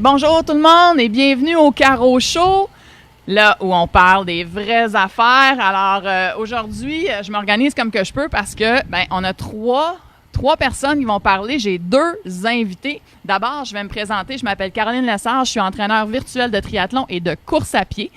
bonjour tout le monde et bienvenue au Carreau Show, là où on parle des vraies affaires. Alors aujourd'hui, je m'organise comme que je peux parce que on a trois personnes qui vont parler. J'ai deux invités. D'abord, je vais me présenter. Je m'appelle Caroline Lessard. Je suis entraîneur virtuel de triathlon et de course à pied.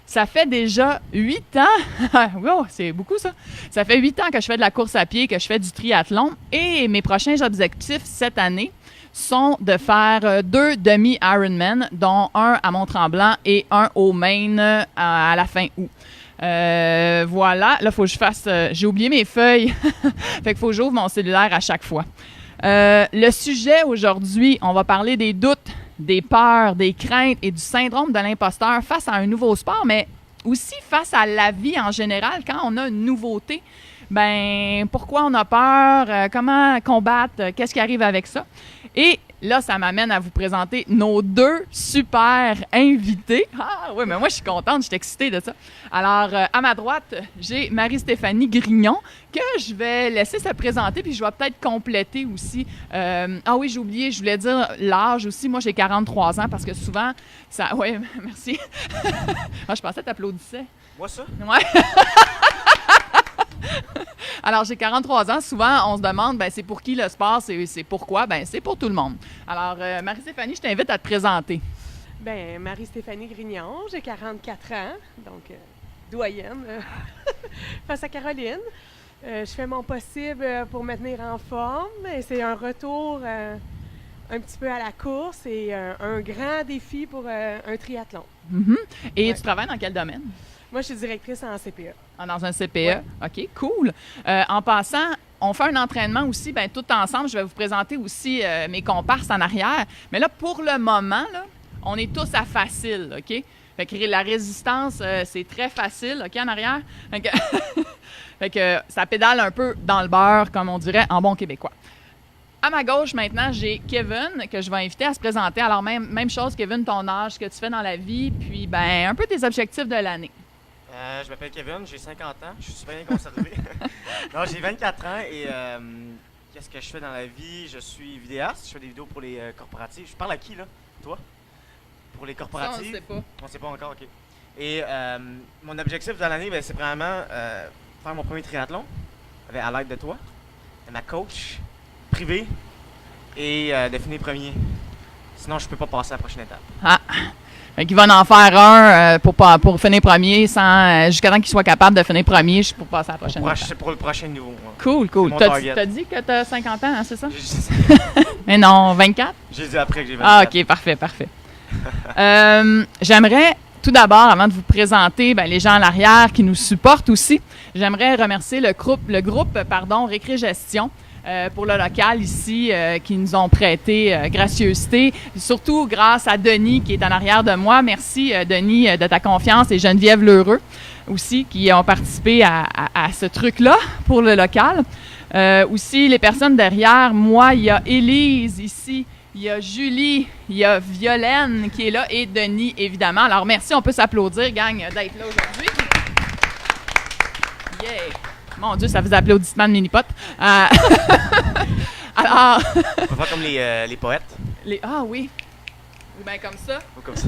Ça fait déjà 8 ans. Wow, c'est beaucoup ça. Ça fait 8 ans que je fais de la course à pied, que je fais du triathlon. Et mes prochains objectifs cette année sont de faire 2 demi-Ironman, dont un à Mont-Tremblant et un au Maine à la fin août. Voilà, là, il faut que je fasse... j'ai oublié mes feuilles. Fait qu'il faut que j'ouvre mon cellulaire à chaque fois. Le sujet aujourd'hui, on va parler des doutes, des peurs, des craintes et du syndrome de l'imposteur face à un nouveau sport, mais aussi face à la vie en général. Quand on a une nouveauté, pourquoi on a peur, comment combattre, qu'est-ce qui arrive avec ça? Et là, ça m'amène à vous présenter nos 2 super invités. Ah oui, mais moi, je suis contente, je suis excitée de ça. Alors, à ma droite, j'ai Marie-Stéphanie Grignon, que je vais laisser se présenter, puis je vais peut-être compléter aussi. Ah oui, j'ai oublié, je voulais dire l'âge aussi. Moi, j'ai 43 ans, parce que souvent, ça... Oui, merci. Ah, je pensais que t'applaudissais. Moi, ça? Ouais. Alors, j'ai 43 ans. Souvent, on se demande, c'est pour qui le sport? C'est pourquoi? C'est pour tout le monde. Alors, Marie-Stéphanie, je t'invite à te présenter. Marie-Stéphanie Grignon, j'ai 44 ans, donc doyenne face à Caroline. Je fais mon possible pour me tenir en forme. Et c'est un retour un petit peu à la course et un grand défi pour un triathlon. Mm-hmm. Et Ouais. tu travailles dans quel domaine? Moi, je suis directrice en CPE. Ah, dans un CPE? Ouais. OK, cool. En passant, on fait un entraînement aussi, tout ensemble. Je vais vous présenter aussi mes comparses en arrière. Mais là, pour le moment, là, on est tous à facile, OK? Fait que la résistance, c'est très facile, OK, en arrière? Fait que ça pédale un peu dans le beurre, comme on dirait en bon québécois. À ma gauche, maintenant, j'ai Kevin, que je vais inviter à se présenter. Alors, même chose, Kevin, ton âge, ce que tu fais dans la vie, puis un peu tes objectifs de l'année. Je m'appelle Kevin, j'ai 50 ans, je suis super bien conservé. Non, j'ai 24 ans et qu'est-ce que je fais dans la vie? Je suis vidéaste, je fais des vidéos pour les corporatifs. Je parle à qui, là? Toi? Pour les corporatifs? Ça, on ne sait pas. On sait pas encore, OK. Et mon objectif dans l'année, c'est vraiment faire mon premier triathlon à l'aide de toi, de ma coach privée et de finir premier. Sinon, je peux pas passer à la prochaine étape. Ah! Fait qu'il va en faire un pour finir premier jusqu'à temps qu'il soit capable de finir premier pour passer à la prochaine étape. Pour le prochain niveau. Ouais. Cool. C'est mon target. T'as dit que t'as 50 ans, hein, c'est ça? J'ai dit ça. Mais non, 24? J'ai dit après que j'ai 24. Ah, OK, parfait. J'aimerais, tout d'abord, avant de vous présenter les gens à l'arrière qui nous supportent aussi, j'aimerais remercier le groupe Récré-Gestion pour le local ici qui nous ont prêté gracieuseté. Surtout grâce à Denis qui est en arrière de moi. Merci Denis de ta confiance et Geneviève Lheureux aussi qui ont participé à ce truc-là pour le local. Aussi les personnes derrière moi, il y a Élise ici, il y a Julie, il y a Violaine qui est là et Denis évidemment. Alors merci, on peut s'applaudir gang d'être là aujourd'hui. Yeah! Mon Dieu, ça faisait applaudissements de mini-pot. Alors... On va faire comme les poètes. Ah oui. Ou bien comme ça. Ou comme ça.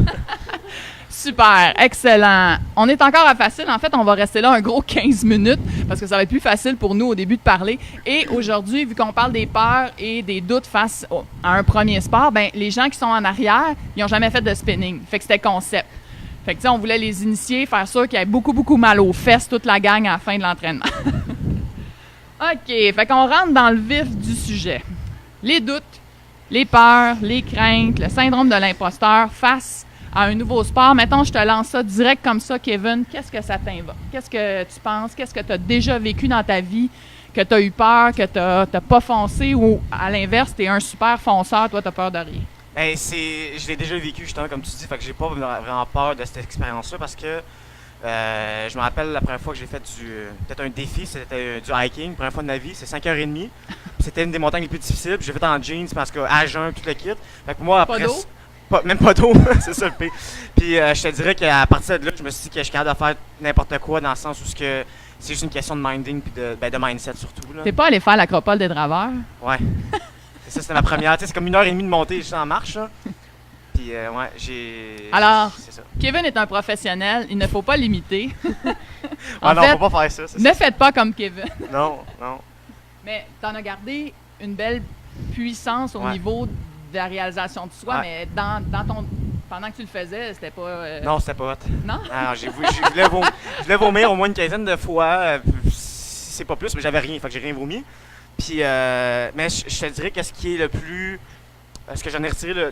Super, excellent. On est encore à facile. En fait, on va rester là un gros 15 minutes parce que ça va être plus facile pour nous au début de parler. Et aujourd'hui, vu qu'on parle des peurs et des doutes face à un premier sport, les gens qui sont en arrière, ils n'ont jamais fait de spinning. Fait que c'était concept. Fait que, on voulait les initier, faire sûr qu'il y ait beaucoup mal aux fesses, toute la gang à la fin de l'entraînement. OK, fait qu'on rentre dans le vif du sujet. Les doutes, les peurs, les craintes, le syndrome de l'imposteur face à un nouveau sport. Mettons, je te lance ça direct comme ça, Kevin. Qu'est-ce que ça t'invoque? Qu'est-ce que tu penses? Qu'est-ce que tu as déjà vécu dans ta vie? Que tu as eu peur, que tu n'as pas foncé ou, à l'inverse, tu es un super fonceur, toi, tu as peur de rien? Je l'ai déjà vécu justement comme tu dis, fait que j'ai pas vraiment peur de cette expérience-là parce que je me rappelle la première fois que j'ai fait peut-être un défi, c'était du hiking, première fois de ma vie, c'est 5h30. C'était une des montagnes les plus difficiles, puis j'ai fait en jeans parce que à jeun, tout le kit. Fait que moi après même pas d'eau, c'est ça le pire. Puis je te dirais qu'à partir de là, je me suis dit que je suis capable de faire n'importe quoi dans le sens où c'est juste une question de minding puis de mindset surtout. Là. T'es pas allé faire l'acropole des draveurs? Ouais. Ça, c'était ma première. C'est comme 1h30 de montée juste en marche. Là. Puis, ouais, j'ai... Alors, c'est ça. Kevin est un professionnel, il ne faut pas l'imiter. Ah non, fait, faut pas faire ça. ne faites pas comme Kevin. Non, non. Mais t'en as gardé une belle puissance au niveau de la réalisation de soi, mais dans ton... Pendant que tu le faisais, c'était pas... Non, c'était pas hot. Non? Alors, je voulais vomir au moins une quinzaine de fois, si c'est pas plus, mais j'avais rien, fait que j'ai rien vomi. Puis, mais je te dirais que ce qui est le plus... Ce que j'en ai retiré le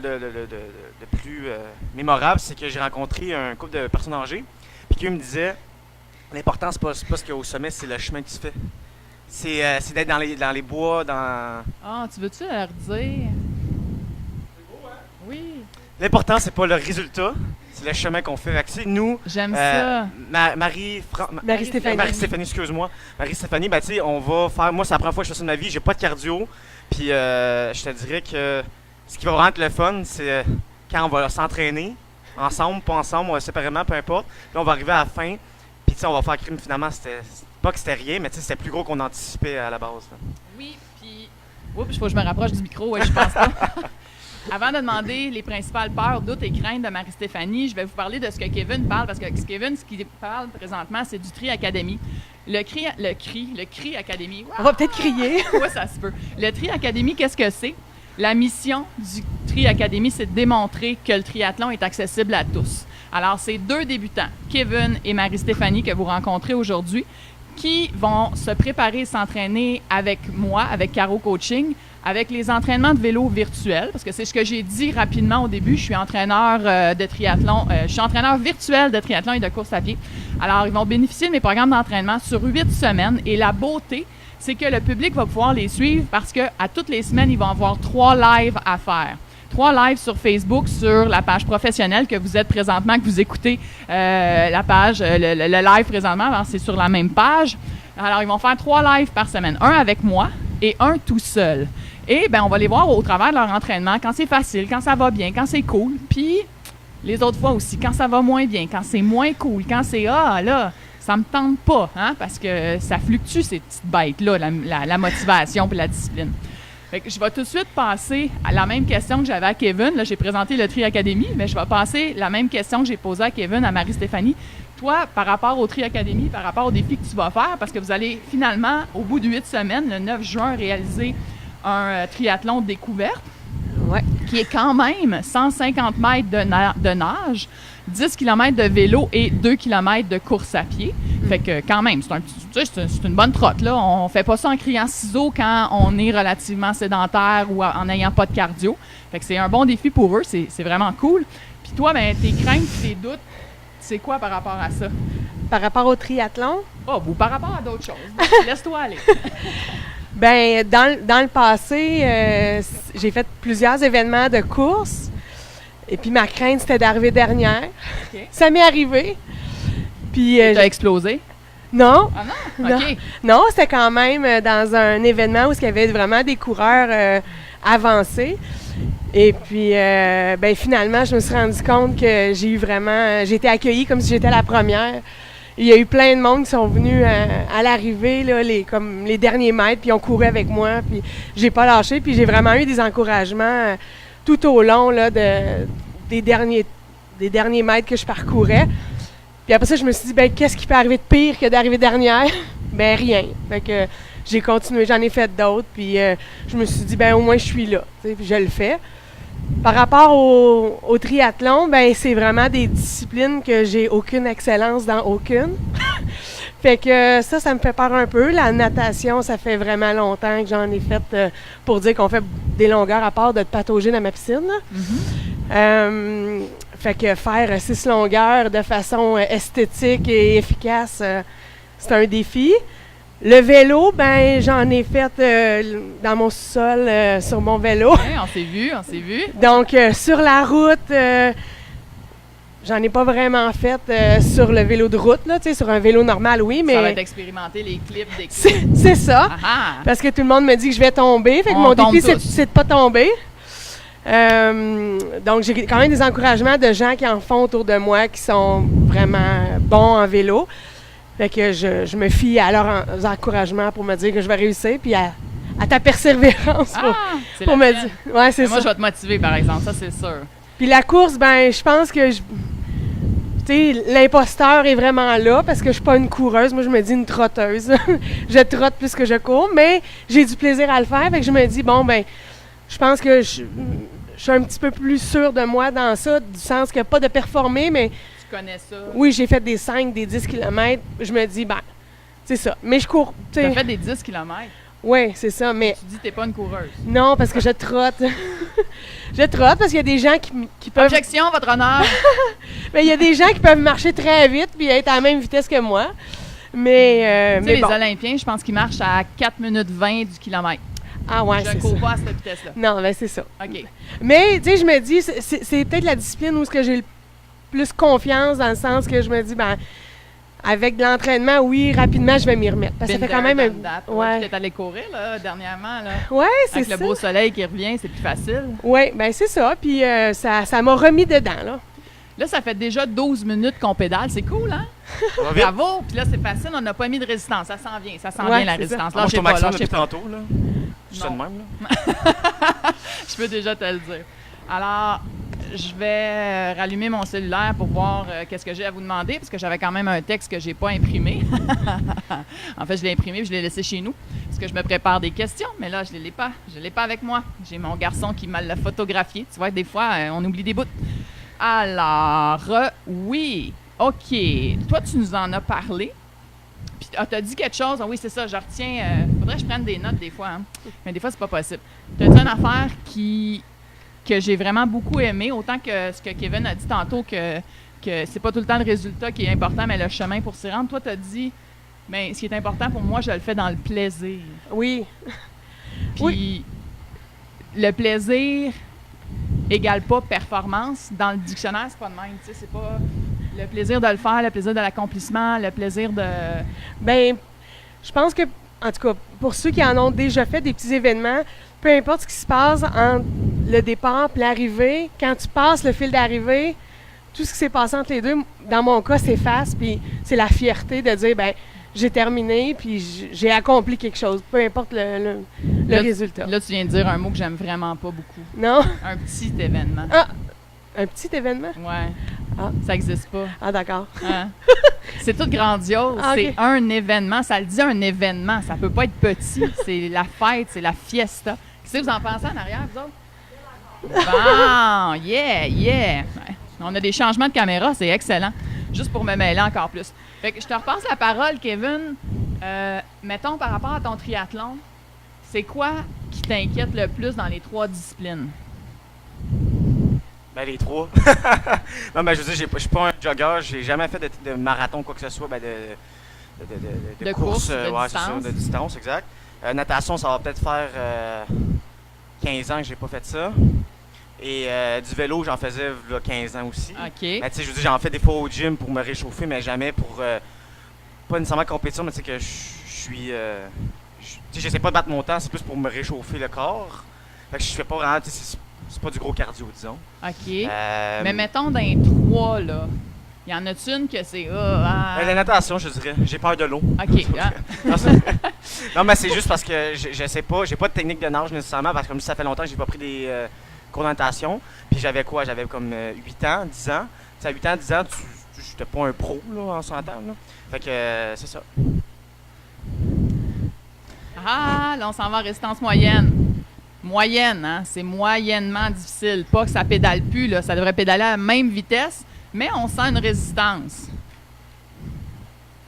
plus mémorable, c'est que j'ai rencontré un couple de personnes âgées, puis qui me disaient, l'important, c'est pas ce qu'il y a au sommet, c'est le chemin que tu fais. C'est d'être dans les bois, dans... Ah, tu veux-tu leur dire? Oui. L'important, c'est pas le résultat, c'est le chemin qu'on fait. Fait que, nous, j'aime ça. Marie-Stéphanie, excuse-moi. Marie-Stéphanie, ben, tu sais, on va faire. Moi, c'est la première fois que je fais ça de ma vie, j'ai pas de cardio. Puis, je te dirais que ce qui va vraiment être le fun, c'est quand on va s'entraîner, ensemble, pas ensemble, séparément, peu importe. Là, on va arriver à la fin. Puis, tu sais, on va faire crime. Finalement, c'était pas que c'était rien, mais tu sais, c'était plus gros qu'on anticipait à la base. Là. Oui, puis. Oups, il faut que je me rapproche du micro, je pense pas. Avant de demander les principales peurs, doutes et craintes de Marie-Stéphanie, je vais vous parler de ce que Kevin parle, parce que Kevin, ce qu'il parle présentement, c'est du Tri Academy. Le Cri Academy. On va peut-être crier. Oui, ça se peut. Le Tri Academy, qu'est-ce que c'est? La mission du Tri Academy, c'est de démontrer que le triathlon est accessible à tous. Alors, c'est 2 débutants, Kevin et Marie-Stéphanie, que vous rencontrez aujourd'hui, qui vont se préparer et s'entraîner avec moi, avec Caro Coaching, avec les entraînements de vélo virtuels, parce que c'est ce que j'ai dit rapidement au début, je suis entraîneur de triathlon, je suis entraîneur virtuel de triathlon et de course à pied. Alors, ils vont bénéficier de mes programmes d'entraînement sur 8 semaines, et la beauté, c'est que le public va pouvoir les suivre parce qu'à toutes les semaines, ils vont avoir 3 lives à faire. 3 lives sur Facebook, sur la page professionnelle que vous êtes présentement, que vous écoutez la page, le live présentement, alors c'est sur la même page. Alors, ils vont faire 3 lives par semaine, un avec moi et un tout seul. Et bien, on va les voir au travers de leur entraînement, quand c'est facile, quand ça va bien, quand c'est cool, puis les autres fois aussi, quand ça va moins bien, quand c'est moins cool, quand c'est « Ah, là, ça me tente pas hein, », parce que ça fluctue ces petites bêtes-là, la motivation puis la discipline. Fait que je vais tout de suite passer à la même question que j'avais à Kevin. Là, j'ai présenté le Tri Academy, mais je vais passer la même question que j'ai posée à Kevin, à Marie-Stéphanie. Toi, par rapport au Tri Academy, par rapport aux défis que tu vas faire, parce que vous allez finalement, au bout de 8 semaines, le 9 juin, réaliser un triathlon découverte, qui est quand même 150 mètres de nage, 10 km de vélo et 2 km de course à pied. Fait que quand même, c'est une bonne trotte. Là. On fait pas ça en criant ciseaux quand on est relativement sédentaire ou en n'ayant pas de cardio. Fait que c'est un bon défi pour eux, c'est vraiment cool. Puis toi, ben, tes craintes, tes doutes, c'est quoi par rapport à ça? Par rapport au triathlon? Oh, ou par rapport à d'autres choses. Laisse-toi aller. Ben dans le passé, j'ai fait plusieurs événements de course. Et puis ma crainte, c'était d'arriver dernière. Okay. Ça m'est arrivé. Puis t'as explosé? Non. Ah non? OK. Non, c'était quand même dans un événement où il y avait vraiment des coureurs avancés. Et puis, ben finalement, je me suis rendu compte que j'ai été accueillie comme si j'étais la première. Il y a eu plein de monde qui sont venus à l'arrivée, là, comme les derniers mètres, puis ils ont couru avec moi, puis j'ai pas lâché, puis j'ai vraiment eu des encouragements tout au long là, des derniers mètres que je parcourais. Puis après ça, je me suis dit, ben qu'est-ce qui peut arriver de pire que d'arriver dernière? Ben rien. Fait que j'ai continué, j'en ai fait d'autres, puis je me suis dit, ben au moins je suis là, puis je le fais. Par rapport au triathlon, ben c'est vraiment des disciplines que j'ai aucune excellence dans aucune. Fait que ça me fait peur un peu. La natation, ça fait vraiment longtemps que j'en ai fait pour dire qu'on fait des longueurs à part de patauger dans ma piscine. Fait que faire 6 longueurs de façon esthétique et efficace, c'est un défi. Le vélo, ben j'en ai fait dans mon sous-sol sur mon vélo. Ouais, on s'est vu. Donc, sur la route, j'en ai pas vraiment fait sur le vélo de route, là, tu sais, sur un vélo normal, oui, mais... Ça va être expérimenter les clips des clips. C'est ça, Aha. Parce que tout le monde me dit que je vais tomber, fait que mon défi, c'est de pas tomber. Donc, j'ai quand même des encouragements de gens qui en font autour de moi, qui sont vraiment bons en vélo. Fait que je me fie à leurs encouragements pour me dire que je vais réussir, puis à ta persévérance pour me dire. Ouais, c'est ça. Moi, je vais te motiver, par exemple, ça, c'est sûr. Puis la course, ben je pense que l'imposteur est vraiment là parce que je suis pas une coureuse. Moi, je me dis une trotteuse. Je trotte plus que je cours, mais j'ai du plaisir à le faire. Fait que je me dis, bon, ben je pense que je suis un petit peu plus sûre de moi dans ça, du sens que pas de performer, mais... Tu connais ça? Oui, j'ai fait des 5, des 10 km. Je me dis, ben, c'est ça. Mais je cours, tu Tu as sais. fait des 10 km. Oui, c'est ça, mais... Tu dis que tu n'es pas une coureuse. Non, parce que je trotte. Je trotte parce qu'il y a des gens qui peuvent... Objection, votre honneur. Mais il y a des gens qui peuvent marcher très vite puis être à la même vitesse que moi. Mais, Tu sais, les bon. Olympiens, je pense qu'ils marchent à 4 minutes 20 du kilomètre. Ah ouais, Je c'est ne ça. cours pas à cette vitesse-là. Non, ben c'est ça. OK. Mais, tu sais, je me dis, c'est peut-être la discipline où j'ai le plus confiance dans le sens que je me dis, ben, avec de l'entraînement, oui, rapidement, je vais m'y remettre. Parce que ça fait quand même un... Ouais. Tu es allé courir, là, dernièrement, là. Ouais, c'est Avec ça. le beau soleil qui revient, c'est plus facile. Oui, ben c'est ça. Puis ça m'a remis dedans, là. Là, ça fait déjà 12 minutes qu'on pédale. C'est cool, hein? Ça va vite. Bravo! Puis là, c'est facile, on n'a pas mis de résistance. Ça s'en vient, la Ouais, c'est résistance. Moi, je Lâchez suis au pas, maximum lâchez depuis pas. tantôt, là. Je suis Non. de même, là. Je peux déjà te le dire. Alors, je vais rallumer mon cellulaire pour voir qu'est-ce que j'ai à vous demander, parce que j'avais quand même un texte que j'ai pas imprimé. En fait, je l'ai imprimé et je l'ai laissé chez nous, parce que je me prépare des questions, mais là, je ne l'ai pas. Je l'ai pas avec moi. J'ai mon garçon qui m'a l'a photographié. Tu vois, des fois, on oublie des bouts. Alors, oui. OK. Toi, tu nous en as parlé. Puis, tu as dit quelque chose. Ah oui, c'est ça, je retiens. Faudrait que je prenne des notes des fois, hein. Mais des fois, c'est pas possible. Tu as dit une affaire que j'ai vraiment beaucoup aimé, autant que ce que Kevin a dit tantôt, que c'est pas tout le temps le résultat qui est important, mais le chemin pour s'y rendre. Toi, tu as dit, bien, ce qui est important pour moi, je le fais dans le plaisir. Oui. Puis, Oui. le plaisir égale pas performance. Dans le dictionnaire, c'est pas de même. Tu sais, c'est pas le plaisir de le faire, le plaisir de l'accomplissement, le plaisir de... Ben, je pense que, en tout cas, pour ceux qui en ont déjà fait des petits événements, peu importe ce qui se passe entre le départ et l'arrivée, quand tu passes le fil d'arrivée, tout ce qui s'est passé entre les deux, dans mon cas, s'efface, puis c'est la fierté de dire, ben j'ai terminé, puis j'ai accompli quelque chose, peu importe le Là, résultat. Là, tu viens de dire un mot que j'aime vraiment pas beaucoup. Non? Un petit événement. Ah! Un petit événement? Ouais. Ah. Ça existe pas. Ah, d'accord. Hein? C'est tout grandiose. Ah, ok. C'est un événement. Ça le dit un événement. Ça peut pas être petit. C'est la fête, c'est la fiesta. Qu'est-ce que vous en pensez en arrière, vous autres? Bon! Yeah! Yeah! Ouais. On a des changements de caméra, c'est excellent. Juste pour me mêler encore plus. Fait que je te repasse la parole, Kevin. Mettons, par rapport à ton triathlon, c'est quoi qui t'inquiète le plus dans les 3 disciplines? Ben, les 3. Non, ben, je veux dire, je suis pas un jogger. J'ai jamais fait de marathon, quoi que ce soit. Ben, De course, de ouais, c'est ça, distance. de distance, exact. Natation, ça va peut-être faire 15 ans que j'ai pas fait ça. Et du vélo, j'en faisais là, 15 ans aussi. OK. Ben, tu sais, je veux dire, j'en fais des fois au gym pour me réchauffer, mais jamais pour... pas nécessairement compétition, mais tu sais que je suis... tu sais, j'essaie pas de battre mon temps, c'est plus pour me réchauffer le corps. Fait que je fais pas vraiment... Tu sais, c'est pas du gros cardio, disons. OK. Mais Mais mettons dans les 3, là, y en a-tu une que c'est... la natation, je dirais. J'ai peur de l'eau. OK. Ah. Non, non, mais c'est juste parce que je sais pas, j'ai pas de technique de nage nécessairement, parce que comme ça fait longtemps que j'ai pas pris des cours de natation. Puis j'avais quoi? J'avais comme 8 ans, 10 ans. Tu sais, à 8 ans, 10 ans, j'étais pas un pro, là, en s'entend, là. Fait que c'est ça. Ah, là, on s'en va en résistance moyenne. Moyenne, hein? C'est moyennement difficile. Pas que ça pédale plus, là. Ça devrait pédaler à la même vitesse, mais on sent une résistance.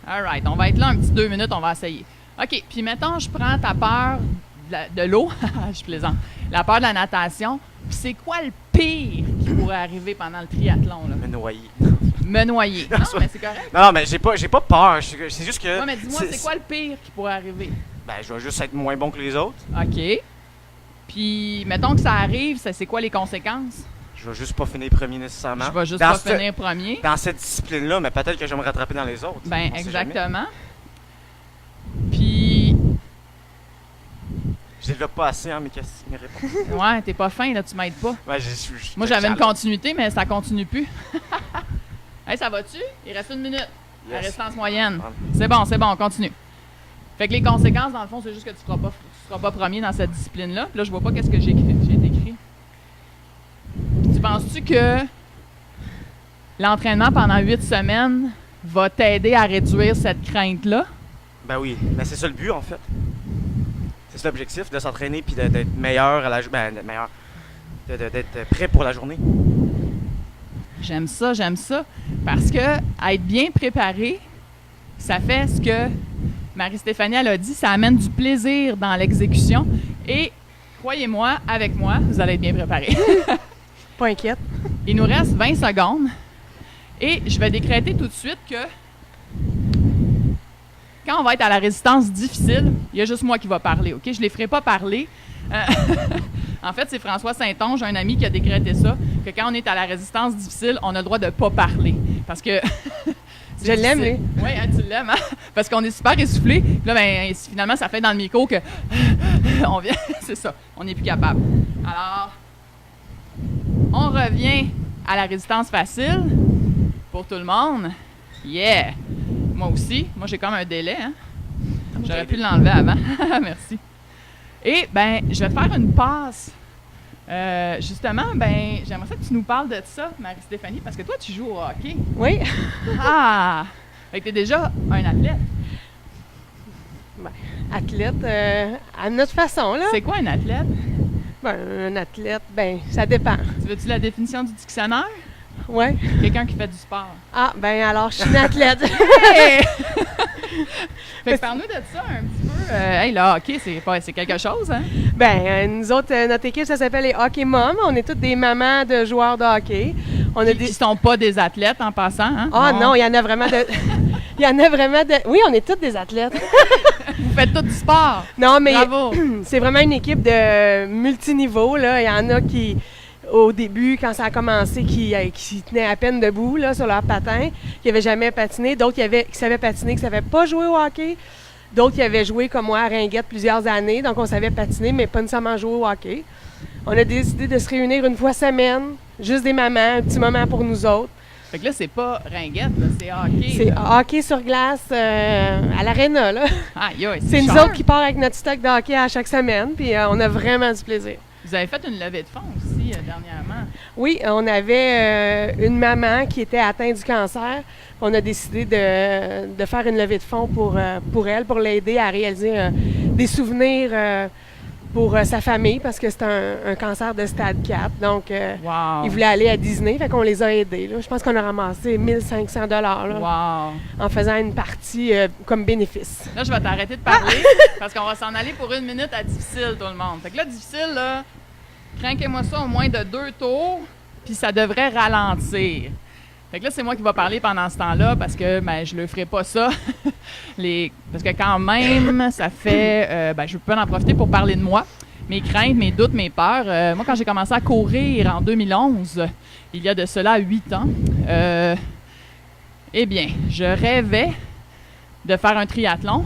All right. On va être là un petit 2 minutes, on va essayer. OK. Puis, mettons, je prends ta peur de l'eau. Je plaisante. La peur de la natation. Puis, c'est quoi le pire qui pourrait arriver pendant le triathlon, là? Me noyer. Me noyer. Non, mais c'est correct. Non, mais j'ai pas peur. C'est juste que... Ouais, mais dis-moi, c'est quoi le pire qui pourrait arriver? Ben, je vais juste être moins bon que les autres. OK. Puis, mettons que ça arrive, c'est quoi les conséquences? Je vais juste pas finir premier nécessairement. Je vais juste Dans pas ce- finir premier. Dans cette discipline-là, mais peut-être que je vais me rattraper dans les autres. Ben On sait jamais. exactement. Puis, Je développe pas assez, hein, mes réponses. ouais, t'es pas fin, là, tu m'aides pas. Ouais, Moi, j'avais une continuité, mais ça continue plus. Hey, ça va-tu? Il reste 1 minute. La Yes. résistance moyenne. Ah. C'est bon, on continue. Fait que les conséquences, dans le fond, c'est juste que tu seras pas premier dans cette discipline-là. Puis là, je vois pas qu'est-ce que j'ai écrit. Puis tu penses-tu que l'entraînement pendant 8 semaines va t'aider à réduire cette crainte-là? Ben oui, mais c'est ça le but en fait. C'est ça l'objectif, de s'entraîner puis d'être meilleur à la d'être meilleur. D'être prêt pour la journée. J'aime ça. Parce que être bien préparé, ça fait ce que Marie-Stéphanie elle a dit, ça amène du plaisir dans l'exécution. Et croyez-moi, avec moi, vous allez être bien préparé. Pas inquiète. Il nous reste 20 secondes. Et je vais décréter tout de suite que quand on va être à la résistance difficile, il y a juste moi qui va parler, OK? Je ne les ferai pas parler. En fait, c'est François Saint-Onge, un ami, qui a décrété ça, que quand on est à la résistance difficile, on a le droit de ne pas parler. Parce que... Je l'aime, lui. Oui, hein, tu l'aimes, hein? Parce qu'on est super essoufflé. Puis là, ben, finalement, ça fait dans le micro que... on vient... C'est ça, on n'est plus capable. Alors, on revient à la résistance facile pour tout le monde. Yeah! Moi aussi. Moi, j'ai comme un délai, hein? J'aurais pu l'enlever avant. Merci. Et, ben, je vais te faire une passe. Justement, ben, j'aimerais ça que tu nous parles de ça, Marie-Stéphanie, parce que toi, tu joues au hockey. Oui. Ah! Fait que t'es déjà un athlète. Ben, athlète, à notre façon, là. C'est quoi un athlète? Ben, un athlète, ben, ça dépend. Tu veux-tu la définition du dictionnaire? Oui. Quelqu'un qui fait du sport. Ah, ben alors, je suis une athlète. Hey! Fait que parle-nous de ça un petit peu. Hey, le hockey, c'est quelque chose, hein? Ben, nous autres, notre équipe, ça s'appelle les Hockey Moms. On est toutes des mamans de joueurs de hockey. On a Qui sont pas des athlètes en passant, hein? Ah non, il y en a vraiment de... Il y en a vraiment de... Oui, on est toutes des athlètes. Vous faites tout du sport. Non, mais Bravo. c'est vraiment une équipe de multiniveau, là. Il y en a qui, au début, quand ça a commencé, qui tenaient à peine debout, là, sur leur patin, qui n'avaient jamais patiné. D'autres qui savaient patiner, qui ne savaient pas jouer au hockey. D'autres qui avaient joué, comme moi, à Ringuette plusieurs années. Donc, on savait patiner, mais pas nécessairement jouer au hockey. On a décidé de se réunir une fois semaine, juste des mamans, un petit moment pour nous autres. Fait que là, c'est pas ringuette, là, c'est hockey. C'est là. hockey sur glace à l'aréna, là. Aïe, aïe, C'est nous cher. autres qui part avec notre stock de hockey à chaque semaine, puis on a vraiment du plaisir. Vous avez fait une levée de fonds aussi dernièrement. Oui, on avait une maman qui était atteinte du cancer. On a décidé de faire une levée de fonds pour elle, pour l'aider à réaliser des souvenirs pour sa famille, parce que c'est un cancer de stade 4. Donc, Wow. ils voulaient aller à Disney, fait qu'on les a aidés. Là. Je pense qu'on a ramassé 1500 $ Wow. en faisant une partie comme bénéfice. Là, je vais t'arrêter de parler parce qu'on va s'en aller pour 1 minute à difficile, tout le monde. Fait que là, difficile, là, cranquez-moi ça au moins de 2 tours, puis ça devrait ralentir. Fait que là, c'est moi qui vais parler pendant ce temps-là parce que ben, je ne le ferai pas ça. Parce que quand même, ça fait... je peux en profiter pour parler de moi. Mes craintes, mes doutes, mes peurs. Moi, quand j'ai commencé à courir en 2011, il y a de cela 8 ans, eh bien, je rêvais de faire un triathlon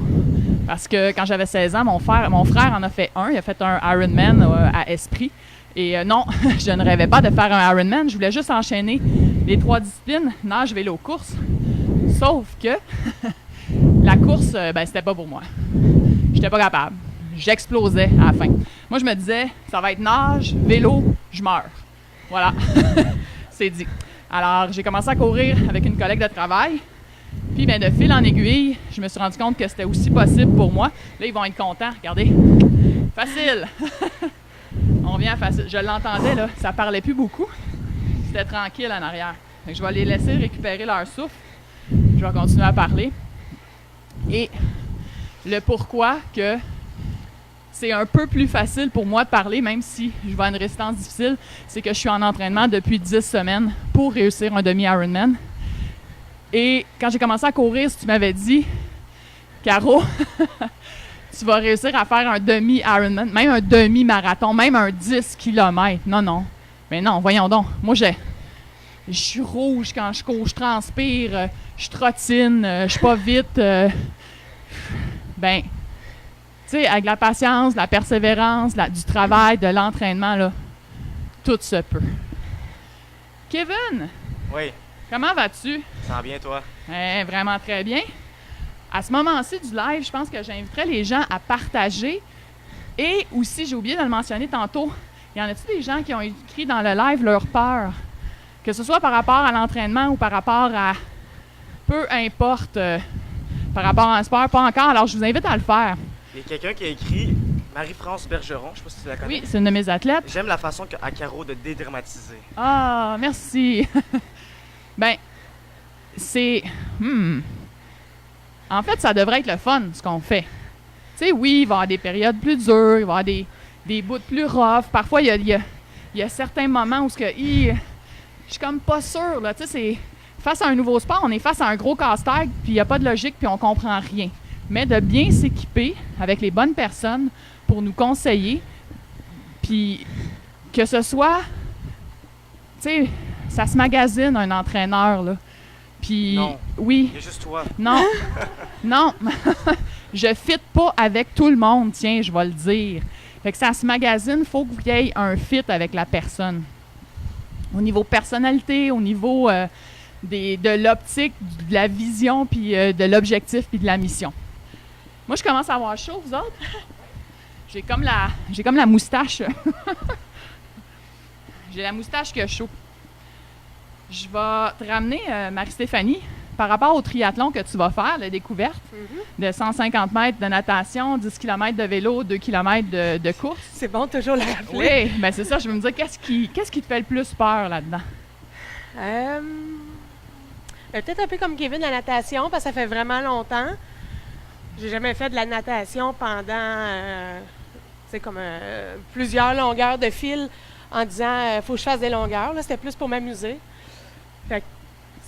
parce que quand j'avais 16 ans, mon frère en a fait un. Il a fait un Ironman à Esprit. Et non, je ne rêvais pas de faire un Ironman. Je voulais juste enchaîner les 3 disciplines, nage, vélo, course. Sauf que la course, c'était pas pour moi. J'étais pas capable. J'explosais à la fin. Moi, je me disais, ça va être nage, vélo, je meurs. Voilà, c'est dit. Alors, j'ai commencé à courir avec une collègue de travail. Puis, de fil en aiguille, je me suis rendu compte que c'était aussi possible pour moi. Là, ils vont être contents. Regardez. Facile. On vient facile. Je l'entendais, là. Ça parlait plus beaucoup. C'était tranquille en arrière. Fait que je vais les laisser récupérer leur souffle. Je vais continuer à parler. Et le pourquoi que c'est un peu plus facile pour moi de parler, même si je vais à une résistance difficile, c'est que je suis en entraînement depuis 10 semaines pour réussir un demi-Ironman. Et quand j'ai commencé à courir, si tu m'avais dit, Caro, tu vas réussir à faire un demi-Ironman, même un demi-marathon, même un 10 km. Non. Mais non, voyons donc. Moi, je suis rouge quand je cours, je transpire, je trottine, je suis pas vite. Tu sais, avec la patience, la persévérance, du travail, de l'entraînement, là, tout se peut. Kevin, Oui, comment vas-tu? ça va bien, toi? Vraiment très bien. À ce moment-ci du live, je pense que j'inviterais les gens à partager. Et aussi, j'ai oublié de le mentionner tantôt, Y en a-t-il des gens qui ont écrit dans le live leur peur? Que ce soit par rapport à l'entraînement ou par rapport à... Peu importe, par rapport à un sport, pas encore. Alors, je vous invite à le faire. Il y a quelqu'un qui a écrit, Marie-France Bergeron, je sais pas si tu la connais. Oui, c'est une de mes athlètes. J'aime la façon qu'a Caro de dédramatiser. Ah, merci. Ben, c'est... En fait, ça devrait être le fun, ce qu'on fait. Tu sais, oui, il va y avoir des périodes plus dures, il va y avoir des bouts plus rough. Parfois, il y a certains moments où je suis comme pas sûre, là. Tu sais, c'est... Face à un nouveau sport, on est face à un gros casse-tête, puis il n'y a pas de logique, puis on comprend rien. Mais de bien s'équiper avec les bonnes personnes pour nous conseiller, puis que ce soit... Tu sais, ça se magasine, un entraîneur, là. Puis... Non. Oui. Il y a juste toi. Non. Non. Je fit pas avec tout le monde, tiens, je vais le dire. Fait que ça se magasine, il faut que vous ayez un fit avec la personne. Au niveau personnalité, au niveau de l'optique, de la vision, puis de l'objectif, puis de la mission. Moi, je commence à avoir chaud, vous autres? J'ai comme la moustache. J'ai la moustache qui a chaud. Je vais te ramener, Marie-Stéphanie, par rapport au triathlon que tu vas faire, la découverte de 150 mètres de natation, 10 km de vélo, 2 km de course. C'est bon, toujours la rappeler. Oui, bien c'est ça. Je veux me dire, qu'est-ce qui te fait le plus peur là-dedans? Peut-être un peu comme Kevin, la natation, parce que ça fait vraiment longtemps. J'ai jamais fait de la natation pendant plusieurs longueurs de fil en disant faut que je fasse des longueurs. Là, c'était plus pour m'amuser. Fait que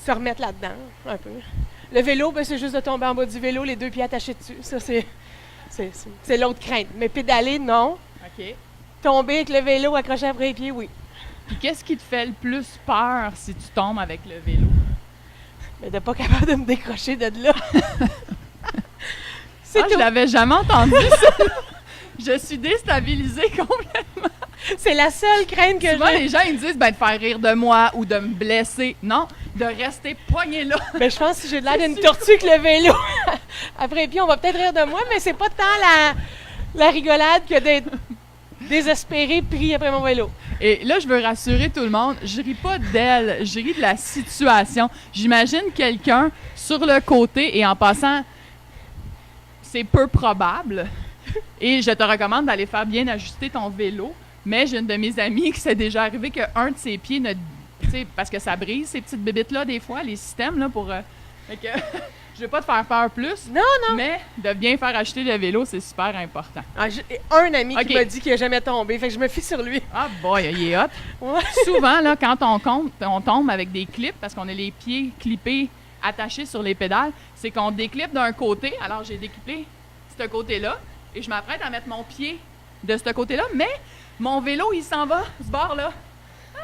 se remettre là-dedans, un peu. Le vélo, ben, c'est juste de tomber en bas du vélo, les deux pieds attachés dessus. Ça, c'est l'autre crainte. Mais pédaler, non. OK. Tomber avec le vélo accroché après les pieds, oui. Puis qu'est-ce qui te fait le plus peur si tu tombes avec le vélo? Mais de ne pas capable de me décrocher de là. C'est tout. Je l'avais jamais entendu, ça. Je suis déstabilisée complètement. C'est la seule crainte que souvent, j'ai. les gens, ils me disent de faire rire de moi ou de me blesser. Non, de rester poigné là. Ben, je pense que j'ai l'air d'une tortue avec le vélo. Après, puis on va peut-être rire de moi, mais c'est pas tant la rigolade que d'être désespéré, pris après mon vélo. Et là, je veux rassurer tout le monde, je ris pas d'elle, je ris de la situation. J'imagine quelqu'un sur le côté et en passant, c'est peu probable. Et je te recommande d'aller faire bien ajuster ton vélo. Mais j'ai une de mes amies qui s'est déjà arrivé qu'un de ses pieds ne... Tu sais, parce que ça brise, ces petites bébites-là, des fois, les systèmes, là, pour... fait que, je vais pas te faire peur plus. Non, non. Mais de bien faire acheter le vélo, c'est super important. Ah, j'ai un ami qui m'a dit qu'il n'a jamais tombé, fait que je me fie sur lui. Ah boy, il est hot. Ouais. Souvent, là, quand on tombe avec des clips, parce qu'on a les pieds clippés, attachés sur les pédales, c'est qu'on déclippe d'un côté. Alors, j'ai déclippé ce côté-là, et je m'apprête à mettre mon pied de ce côté-là, mais mon vélo, il s'en va, ce bord-là. Ah!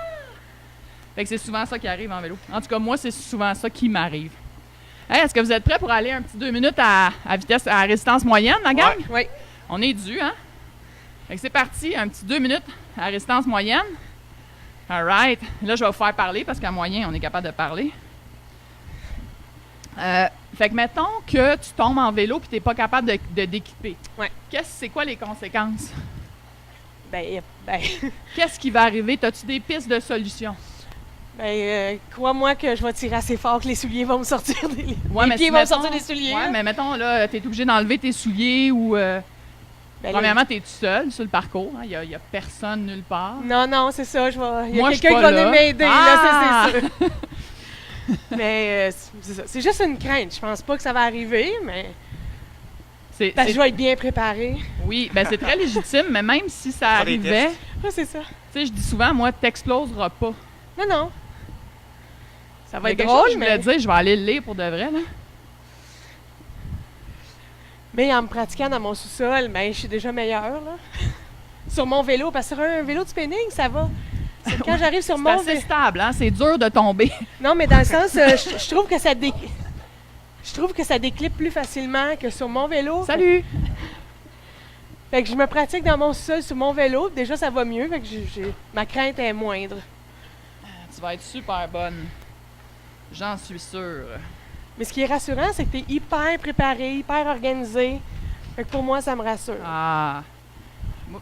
Fait que c'est souvent ça qui arrive en vélo. En tout cas, moi, c'est souvent ça qui m'arrive. Hey, est-ce que vous êtes prêts pour aller un petit 2 minutes à résistance moyenne, la gang? Oui. On est dû, hein? Fait que c'est parti, un petit 2 minutes à résistance moyenne. All right. Là, je vais vous faire parler parce qu'à moyen, on est capable de parler. Fait que mettons que tu tombes en vélo et tu n'es pas capable de d'équiper. Ouais. C'est quoi les conséquences? Ben. Qu'est-ce qui va arriver? As-tu des pistes de solution? Ben, crois-moi que je vais tirer assez fort que les souliers vont me sortir des... Ouais, les pieds vont me sortir des souliers. Ouais, mais mettons, là, tu es obligé d'enlever tes souliers ou... premièrement, tu es tout seul sur le parcours. Il n'y a personne nulle part. Non, c'est ça. Il y a Moi, quelqu'un qui va venir m'aider, là, ça, c'est sûr. sûr. Mais c'est ça. C'est juste une crainte. Je pense pas que ça va arriver, mais... Parce que je vais être bien préparée. Oui, ben c'est très légitime, mais même si ça arrivait... Ah, c'est ça. Tu sais, je dis souvent, moi, t'exploseras pas. Non. Ça va être quelque drôle, chose, je voulais dire, je vais aller le lire pour de vrai, là. Mais en me pratiquant dans mon sous-sol, ben, je suis déjà meilleure, là. Sur mon vélo, parce que sur un vélo de spinning, ça va. C'est quand j'arrive sur mon vélo... C'est assez stable, hein? C'est dur de tomber. Non, mais dans le sens, je trouve que ça Je trouve que ça déclippe plus facilement que sur mon vélo. Salut! Fait que je me pratique dans mon sous-sol sur mon vélo. Déjà, ça va mieux. Fait que ma crainte est moindre. Tu vas être super bonne. J'en suis sûre. Mais ce qui est rassurant, c'est que tu es hyper préparé, hyper organisé. Fait que pour moi, ça me rassure. Ah!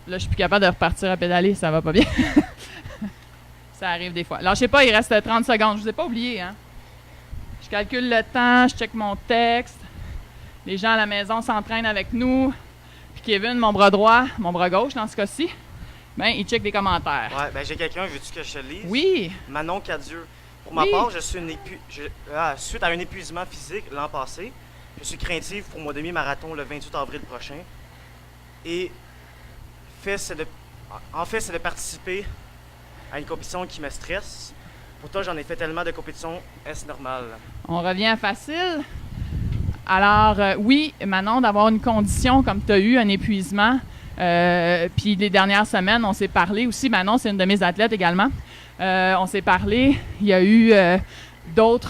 Là, je suis plus capable de repartir à pédaler, ça va pas bien. Ça arrive des fois. Alors, je sais pas, il reste 30 secondes. Je vous ai pas oublié, hein? Je calcule le temps, je check mon texte. Les gens à la maison s'entraînent avec nous. Puis Kevin, mon bras droit, mon bras gauche dans ce cas-ci, ben, il check des commentaires. Ouais, ben j'ai quelqu'un, veux-tu que je te le lise? Oui! Manon Cadieux. Pour ma part, je suis suite à un épuisement physique l'an passé, je suis craintive pour mon demi-marathon le 28 avril prochain. Et c'est de participer à une compétition qui me stresse. Pourtant, j'en ai fait tellement de compétitions, est-ce normal? On revient à facile. Alors, oui, Manon, d'avoir une condition comme tu as eu, un épuisement. Puis les dernières semaines, on s'est parlé aussi. Manon, c'est une de mes athlètes également. On s'est parlé. Il y a eu d'autres,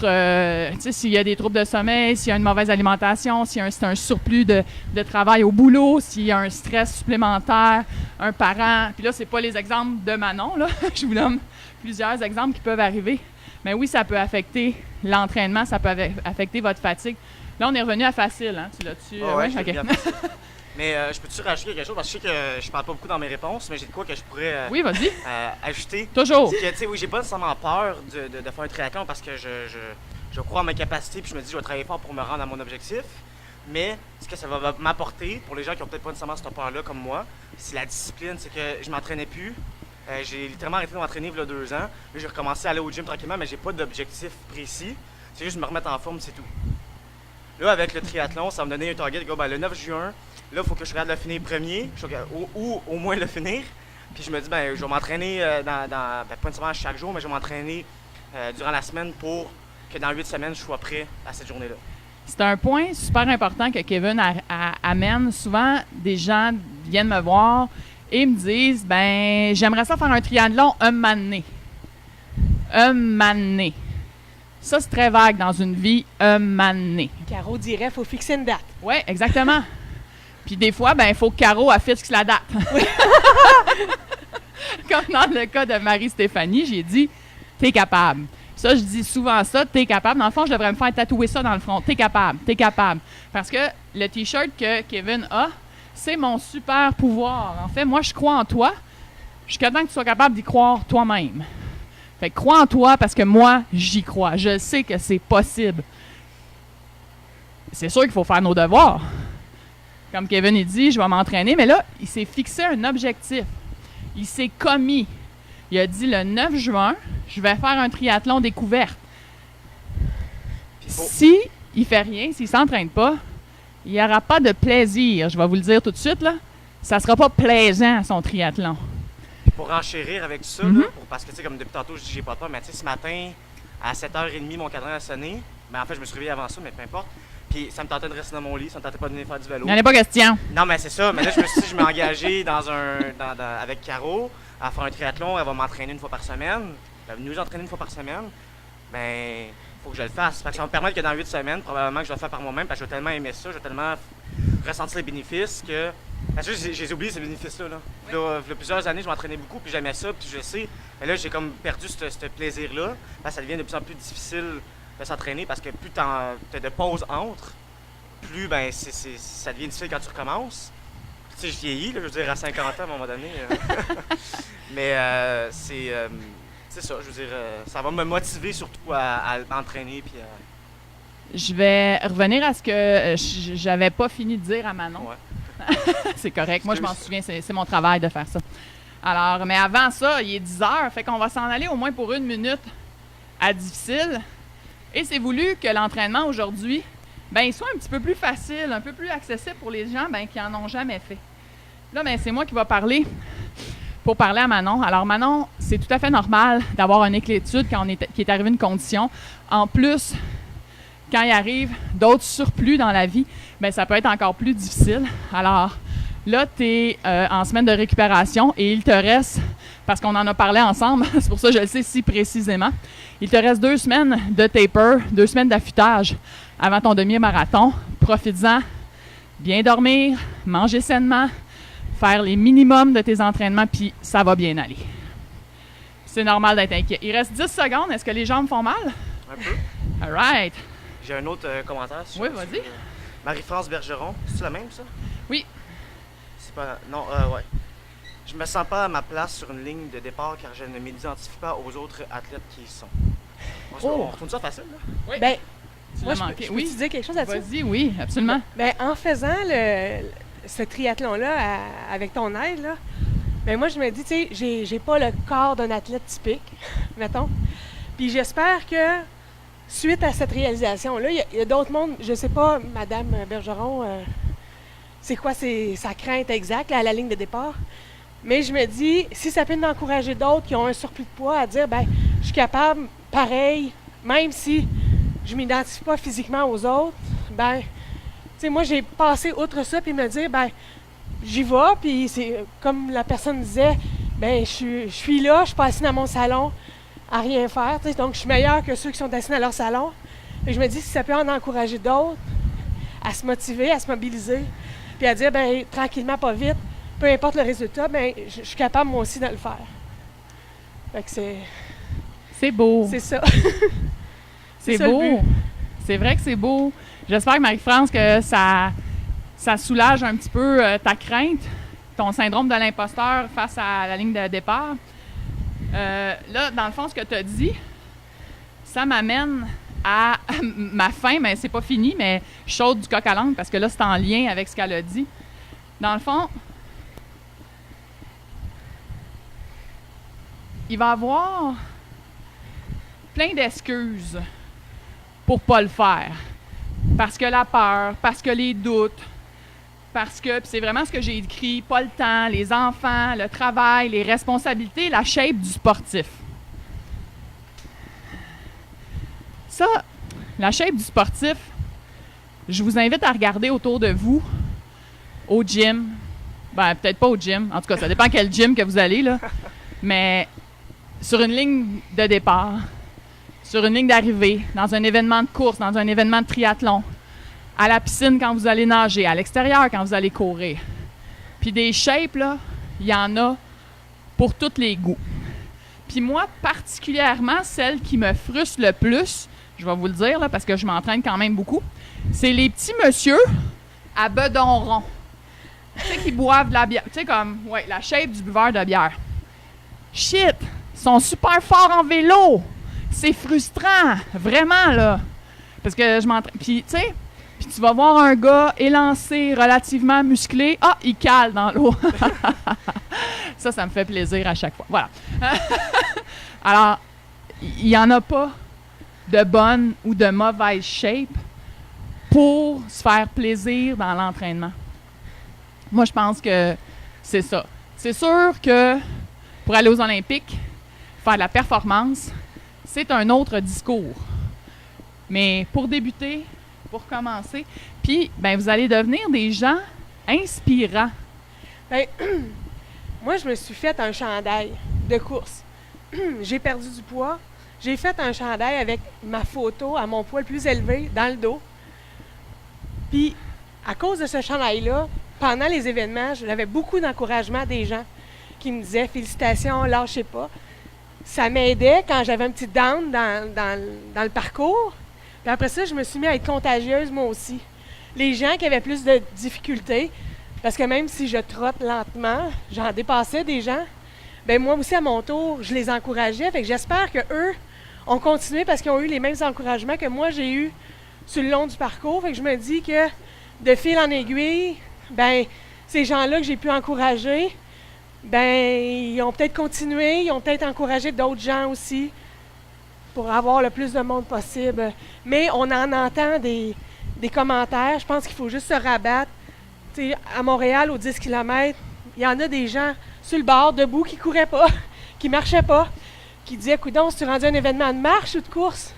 tu sais, s'il y a des troubles de sommeil, s'il y a une mauvaise alimentation, s'il y a c'est un surplus de travail au boulot, s'il y a un stress supplémentaire, un parent. Puis là, c'est pas les exemples de Manon, là. Je vous donne plusieurs exemples qui peuvent arriver. Mais oui, ça peut affecter l'entraînement, ça peut affecter votre fatigue. Là, on est revenu à facile, hein? Tu l'as-tu? Ouais, je OK. l'ai bien facile. Mais je peux-tu rajouter quelque chose? Parce que je sais que je parle pas beaucoup dans mes réponses, mais j'ai de quoi que je pourrais Oui, vas-y. ajouter. Toujours. C'est que, tu sais, oui, j'ai pas nécessairement peur de faire un triathlon parce que je crois en mes capacités puis je me dis je vais travailler fort pour me rendre à mon objectif. Mais ce que ça va m'apporter, pour les gens qui ont peut-être pas nécessairement cette peur-là comme moi, c'est la discipline. C'est que je m'entraînais plus. J'ai littéralement arrêté de m'entraîner il y a 2 ans. Là, j'ai recommencé à aller au gym tranquillement, mais j'ai pas d'objectif précis. C'est juste me remettre en forme, c'est tout. Là, avec le triathlon, ça va me donner un target. Ben, le 9 juin, là, il faut que je regarde le finir premier, ou au moins le finir. Puis je me dis, ben, je vais m'entraîner pas nécessairement chaque jour, mais je vais m'entraîner durant la semaine pour que dans 8 semaines, je sois prêt à cette journée-là. C'est un point super important que Kevin amène. Souvent, des gens viennent me voir et me disent, ben, j'aimerais ça faire un triathlon un moment donné. Un moment donné. Ça, c'est très vague dans une vie, un moment donné. Caro dirait, il faut fixer une date. Oui, exactement. Puis des fois, ben, il faut que Caro fixe la date. Comme dans le cas de Marie-Stéphanie, j'ai dit, t'es capable. Ça, je dis souvent ça, t'es capable. Dans le fond, je devrais me faire tatouer ça dans le front. T'es capable, t'es capable. Parce que le T-shirt que Kevin a, c'est mon super pouvoir. En fait, moi, je crois en toi. Jusqu'à temps que tu sois capable d'y croire toi-même. Fait que crois en toi parce que moi, j'y crois. Je sais que c'est possible. C'est sûr qu'il faut faire nos devoirs. Comme Kevin il dit, je vais m'entraîner. Mais là, il s'est fixé un objectif. Il s'est commis. Il a dit le 9 juin, je vais faire un triathlon découverte. Si il fait rien, s'il ne s'entraîne pas, il n'y aura pas de plaisir. Je vais vous le dire tout de suite, là. Ça ne sera pas plaisant, son triathlon. Pour enchérir avec tout ça, là, parce que, tu sais, comme depuis tantôt, je dis j'ai pas de peur, mais tu sais, ce matin, à 7h30, mon cadran a sonné. Mais en fait, je me suis réveillé avant ça, mais peu importe. Puis ça me tentait de rester dans mon lit, ça me tentait pas de venir faire du vélo. Il n'y en a pas question. Non, mais c'est ça. Mais là, je me suis dit, je m'ai engagé avec Caro à faire un triathlon. Elle va m'entraîner une fois par semaine. Elle va nous entraîner une fois par semaine. Ben, faut que je le fasse. Parce que ça va me permettre que dans 8 semaines, probablement que je vais le faire par moi-même, parce que je vais tellement aimer ça, je vais tellement ressentir les bénéfices que. Parce que j'ai oublié ces bénéfices-là. Là. Oui. Il y a plusieurs années, je m'entraînais beaucoup, puis j'aimais ça, puis je sais. Mais là, j'ai comme perdu ce plaisir-là. Parce que ça devient de plus en plus difficile de s'entraîner, parce que plus tu as de pauses entre, plus ben, ça devient difficile quand tu recommences. Tu sais, je vieillis, là, je veux dire, à 50 ans à un moment donné. Mais c'est ça, je veux dire, ça va me motiver surtout à m'entraîner. Puis Je vais revenir à ce que j'avais pas fini de dire à Manon. Ouais. C'est correct. Moi, je m'en souviens. C'est mon travail de faire ça. Alors, mais avant ça, il est 10 heures. Fait qu'on va s'en aller au moins pour 1 minute à difficile. Et c'est voulu que l'entraînement aujourd'hui, ben, il soit un petit peu plus facile, un peu plus accessible pour les gens ben, qui n'en ont jamais fait. Là, ben, c'est moi qui vais parler pour parler à Manon. Alors, Manon, c'est tout à fait normal d'avoir une inquiétude quand qu'il est arrivé une condition. En plus, quand il arrive d'autres surplus dans la vie, bien, ça peut être encore plus difficile. Alors, là, tu es en semaine de récupération et il te reste, parce qu'on en a parlé ensemble, c'est pour ça que je le sais si précisément, il te reste 2 semaines de taper, 2 semaines d'affûtage avant ton demi-marathon. Profites-en, bien dormir, manger sainement, faire les minimums de tes entraînements, puis ça va bien aller. C'est normal d'être inquiet. Il reste 10 secondes. Est-ce que les jambes font mal? Un peu. All right. J'ai un autre commentaire. Oui, vas-y. Marie-France Bergeron, c'est la même, ça? Oui. C'est pas... Non, ouais. Je me sens pas à ma place sur une ligne de départ car je ne m'identifie pas aux autres athlètes qui y sont. On retourne ça facile, là? Oui. Ben, Tu moi, l'as je manqué. peux Oui, te dire quelque chose là-dessus? vas-y, oui, absolument. Ben, en faisant ce triathlon-là avec ton aide, là, ben moi, je me dis, tu sais, j'ai pas le corps d'un athlète typique, mettons. Puis j'espère que, suite à cette réalisation-là, il y a d'autres mondes, je sais pas, Madame Bergeron, c'est quoi sa crainte exacte là, à la ligne de départ. Mais je me dis, si ça peut encourager d'autres qui ont un surplus de poids à dire, ben, je suis capable, pareil, même si je m'identifie pas physiquement aux autres, ben, tu sais, moi, j'ai passé outre ça, puis me dire, ben, j'y vais, puis c'est comme la personne disait, ben, je suis là, je suis pas assis dans mon salon à rien faire, tu sais, donc je suis meilleure que ceux qui sont assis dans leur salon. Et je me dis, si ça peut en encourager d'autres à se motiver, à se mobiliser, puis à dire, ben, tranquillement, pas vite, peu importe le résultat, ben, je suis capable moi aussi de le faire. Fait que C'est beau. c'est ça. C'est ça, le beau. but. C'est vrai que c'est beau. J'espère que Marie-France, que ça soulage un petit peu ta crainte, ton syndrome de l'imposteur face à la ligne de départ. Là, dans le fond, ce que tu as dit, ça m'amène à ma fin, mais c'est pas fini, mais chaude du coq à l'âne, parce que là, c'est en lien avec ce qu'elle a dit. Dans le fond, il va y avoir plein d'excuses pour pas le faire. Parce que la peur, parce que les doutes, parce que, puis c'est vraiment ce que j'ai écrit, pas le temps, les enfants, le travail, les responsabilités, la shape du sportif. Ça, la shape du sportif, je vous invite à regarder autour de vous, au gym. Ben, peut-être pas au gym, en tout cas, ça dépend quel gym que vous allez, là. Mais sur une ligne de départ, sur une ligne d'arrivée, dans un événement de course, dans un événement de triathlon, à la piscine quand vous allez nager, à l'extérieur quand vous allez courir. Puis des shapes, là, il y en a pour tous les goûts. Puis moi, particulièrement, celle qui me frustre le plus, je vais vous le dire, là, parce que je m'entraîne quand même beaucoup, c'est les petits monsieur à bedon rond. Tu sais, qui boivent de la bière. Tu sais, comme, ouais, la shape du buveur de bière. Shit! Ils sont super forts en vélo! C'est frustrant! Vraiment, là! Parce que je m'entraîne. Puis, tu sais, puis tu vas voir un gars élancé, relativement musclé. Ah, il cale dans l'eau. Ça me fait plaisir à chaque fois. Voilà. Alors, il n'y en a pas de bonne ou de mauvaise shape pour se faire plaisir dans l'entraînement. Moi, je pense que c'est ça. C'est sûr que pour aller aux Olympiques, faire de la performance, c'est un autre discours. Mais pour débuter, pour commencer, puis ben, vous allez devenir des gens inspirants. Ben, moi, je me suis fait un chandail de course. J'ai perdu du poids. J'ai fait un chandail avec ma photo à mon poids le plus élevé dans le dos. Puis, à cause de ce chandail-là, pendant les événements, j'avais beaucoup d'encouragement des gens qui me disaient « Félicitations, lâchez pas ». Ça m'aidait quand j'avais un petit down dans le parcours. Puis après ça, je me suis mis à être contagieuse moi aussi. Les gens qui avaient plus de difficultés, parce que même si je trotte lentement, j'en dépassais des gens, bien moi aussi à mon tour, je les encourageais. Fait que j'espère qu'eux ont continué parce qu'ils ont eu les mêmes encouragements que moi j'ai eu sur le long du parcours. Fait que je me dis que de fil en aiguille, ben ces gens-là que j'ai pu encourager, ben ils ont peut-être continué, ils ont peut-être encouragé d'autres gens aussi pour avoir le plus de monde possible. Mais on en entend des commentaires. Je pense qu'il faut juste se rabattre. T'sais, à Montréal, aux 10 km, il y en a des gens sur le bord, debout, qui ne couraient pas, qui ne marchaient pas, qui disaient « Coudonc, si tu rendu un événement de marche ou de course? »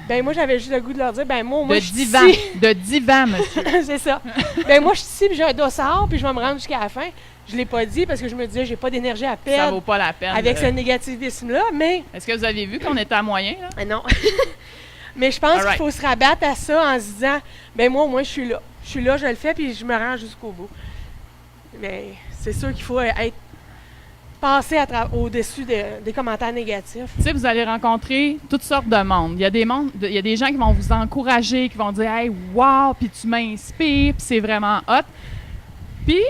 Ben moi, j'avais juste le goût de leur dire « Ben moi, je suis ici. » De divan, monsieur. C'est ça. Ben moi, je suis ici, puis j'ai un dossard, puis je vais me rendre jusqu'à la fin. Je ne l'ai pas dit parce que je me disais, j'ai pas d'énergie à perdre. Ça vaut pas la peine. Avec ce négativisme-là, mais... Est-ce que vous avez vu qu'on était à moyen, là? Non. Mais je pense qu'il faut se rabattre à ça en se disant, ben moi, au moins, je suis là. Je suis là, je le fais, puis je me rends jusqu'au bout. Mais c'est sûr qu'il faut passer au-dessus des commentaires négatifs. Tu sais, vous allez rencontrer toutes sortes de monde. Il y a des gens qui vont vous encourager, qui vont dire « Hey, wow! » Puis tu m'inspires, puis c'est vraiment hot. Puis,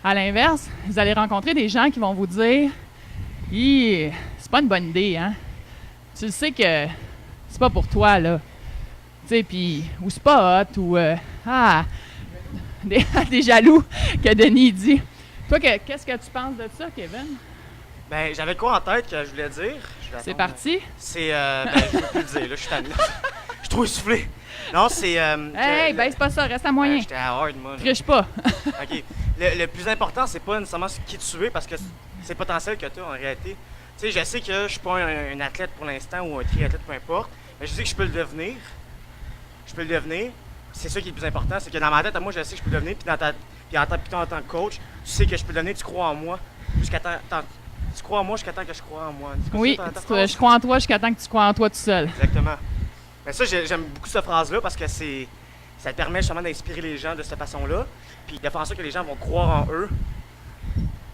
À l'inverse, vous allez rencontrer des gens qui vont vous dire « c'est pas une bonne idée, hein? Tu le sais que c'est pas pour toi, là. » Tu sais, puis, ou c'est pas hot, ou des jaloux que Denis dit. Toi, qu'est-ce que tu penses de ça, Kevin? Ben, j'avais quoi en tête que je voulais dire? C'est parti? C'est, je peux plus le dire, là, je suis tanné. Je suis trop essoufflé. Non, c'est... hey, ben c'est pas ça, reste à moyen. J'étais à hard, moi. Triche pas. OK. Le plus important, c'est pas nécessairement qui tu es, parce que c'est le potentiel que tu as en réalité. Tu sais, je sais que je suis pas un athlète pour l'instant, ou un triathlète, peu importe, mais je sais que je peux le devenir. Je peux le devenir. C'est ça qui est le plus important, c'est que dans ma tête, moi, je sais que je peux le devenir, puis en tant que coach, tu sais que je peux le devenir, tu crois en moi. Tu crois en moi jusqu'à temps que je crois en moi. Oui, je crois en toi jusqu'à temps que tu crois en toi tout seul. Exactement. Mais ça, j'aime beaucoup cette phrase-là parce que ça te permet justement d'inspirer les gens de cette façon-là, puis de faire en sorte que les gens vont croire en eux.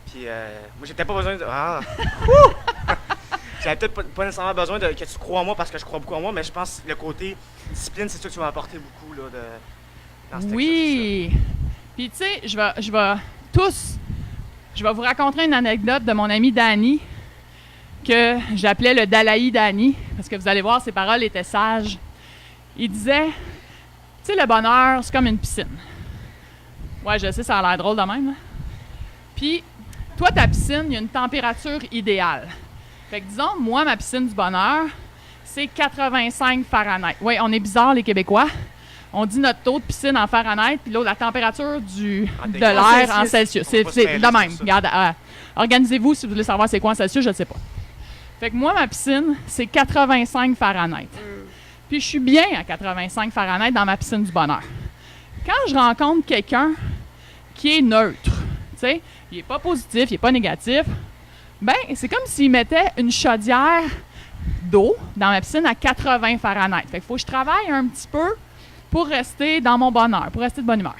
Puis moi, j'ai peut-être pas besoin de... J'avais peut-être pas nécessairement besoin que tu crois en moi parce que je crois beaucoup en moi, mais je pense que le côté discipline, c'est ça que tu vas apporter beaucoup là, dans cet oui! Puis tu sais, je vais vous raconter une anecdote de mon ami Danny, que j'appelais le Dalaï Danny, parce que vous allez voir, ses paroles étaient sages. Il disait, tu sais, le bonheur, c'est comme une piscine. Ouais, je sais, ça a l'air drôle de même. Là. Puis, toi, ta piscine, il y a une température idéale. Fait que disons, moi, ma piscine du bonheur, c'est 85 Fahrenheit. Oui, on est bizarres, les Québécois. On dit notre taux de piscine en Fahrenheit, puis l'autre, la température de l'air en Celsius. C'est de même. Regarde, organisez-vous si vous voulez savoir c'est quoi en Celsius, je ne sais pas. Fait que moi, ma piscine, c'est 85 Fahrenheit. Puis je suis bien à 85 Fahrenheit dans ma piscine du bonheur. Quand je rencontre quelqu'un qui est neutre, tu sais, il n'est pas positif, il n'est pas négatif, ben c'est comme s'il mettait une chaudière d'eau dans ma piscine à 80 Fahrenheit. Fait qu'il faut que je travaille un petit peu pour rester dans mon bonheur, pour rester de bonne humeur.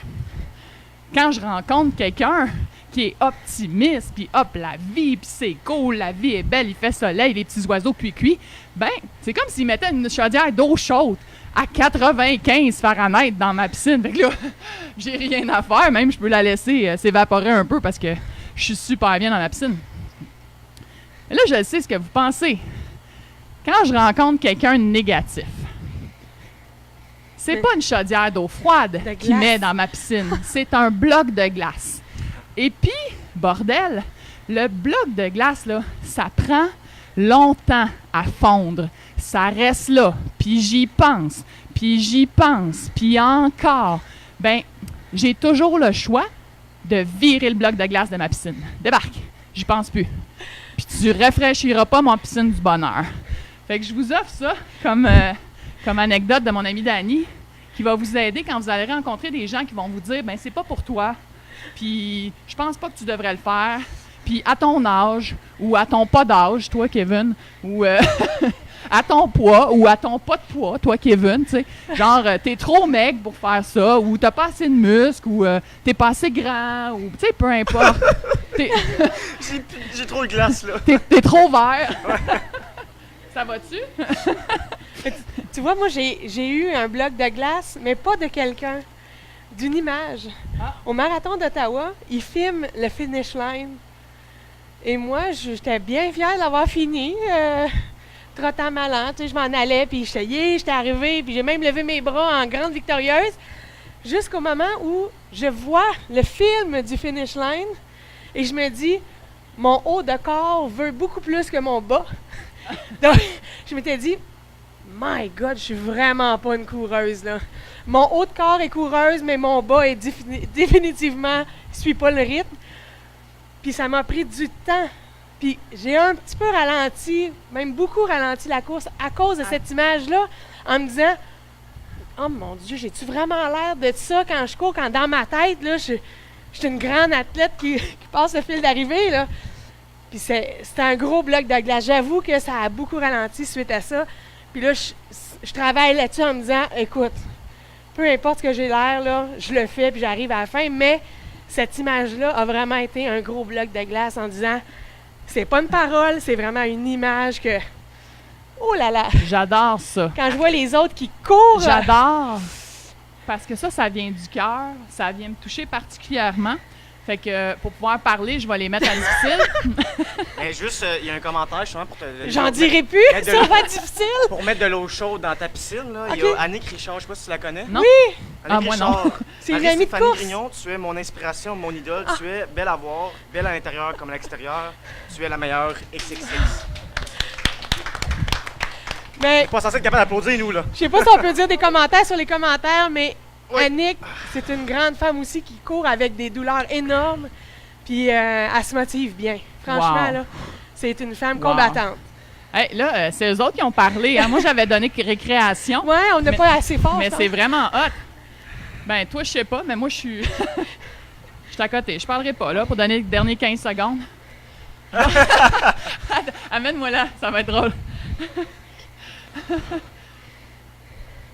Quand je rencontre quelqu'un qui est optimiste, puis hop, la vie, puis c'est cool, la vie est belle, il fait soleil, les petits oiseaux cuit-cuit, ben, c'est comme s'il mettait une chaudière d'eau chaude à 95 Fahrenheit dans ma piscine. Fait que là, j'ai rien à faire, même je peux la laisser s'évaporer un peu parce que je suis super bien dans ma piscine. Et là, je sais ce que vous pensez. Quand je rencontre quelqu'un de négatif, c'est pas une chaudière d'eau froide qu'il met dans ma piscine, c'est un bloc de glace. Et puis, bordel, le bloc de glace, là, ça prend longtemps à fondre. Ça reste là, puis j'y pense, puis encore. Ben, j'ai toujours le choix de virer le bloc de glace de ma piscine. Débarque, j'y pense plus. Puis tu rafraîchiras pas mon piscine du bonheur. Fait que je vous offre ça comme anecdote de mon ami Danny, qui va vous aider quand vous allez rencontrer des gens qui vont vous dire, ben c'est pas pour toi, puis je pense pas que tu devrais le faire, puis à ton âge, ou à ton pas d'âge, toi Kevin, ou à ton poids, ou à ton pas de poids, toi Kevin, tu sais, genre t'es trop maigre pour faire ça, ou t'as pas assez de muscles, ou t'es pas assez grand, ou tu sais, peu importe. J'ai trop de glace, là. T'es trop vert. Ça va-tu? Tu vois, moi, j'ai eu un bloc de glace, mais pas de quelqu'un, d'une image. Ah. Au marathon d'Ottawa, ils filment le finish line. Et moi, j'étais bien fière d'avoir fini, trottant malin. Tu sais, je m'en allais, puis j'étais arrivée, puis j'ai même levé mes bras en grande victorieuse, jusqu'au moment où je vois le film du finish line, et je me dis, mon haut de corps veut beaucoup plus que mon bas. Donc, je m'étais dit, my God, je suis vraiment pas une coureuse, là. Mon haut de corps est coureuse, mais mon bas est définitivement, suit pas le rythme. Puis ça m'a pris du temps. Puis j'ai un petit peu ralenti, même beaucoup ralenti la course à cause de cette image-là, en me disant, oh mon Dieu, j'ai-tu vraiment l'air de ça quand je cours, quand dans ma tête, là, je suis une grande athlète qui passe le fil d'arrivée, là. Puis c'était un gros bloc de glace. J'avoue que ça a beaucoup ralenti suite à ça. Puis là, je travaille là-dessus en me disant, écoute, peu importe ce que j'ai l'air, là, je le fais puis j'arrive à la fin. Mais cette image-là a vraiment été un gros bloc de glace en disant, c'est pas une parole, c'est vraiment une image que, oh là là. J'adore ça. Quand je vois les autres qui courent. J'adore. Parce que ça vient du cœur, ça vient me toucher particulièrement. Fait que pour pouvoir parler, je vais les mettre à difficile. Mais juste, il y a un commentaire justement pour te. J'en dirai plus, mettre ça va être difficile. Pour mettre de l'eau chaude dans ta piscine, là, il y Ok. a Annick Richard, je sais pas si tu la connais. Non? Oui! Ah, moi, non. C'est une amie de Marie-Stéphanie course. Grignon, tu es mon inspiration, mon idole. Tu es belle à voir, belle à l'intérieur comme à l'extérieur. Tu es la meilleure XXX. Mais Pas censé être capable d'applaudir, nous, là. je sais pas si on peut dire des commentaires sur les commentaires, mais Oui. Annick, c'est une grande femme aussi qui court avec des douleurs énormes. Puis elle se motive bien. Franchement, Wow. là, c'est une femme Wow. combattante. Hey, là, c'est eux autres qui ont parlé. Hein? Moi, j'avais donné récréation. Ouais, on n'a Mais- pas assez fort. Mais ça. c'est vraiment hot. Ben, toi, je sais pas, mais moi, je suis. Je suis à côté. Je parlerai pas, là, pour donner les derniers 15 secondes. Amène-moi là, ça va être drôle.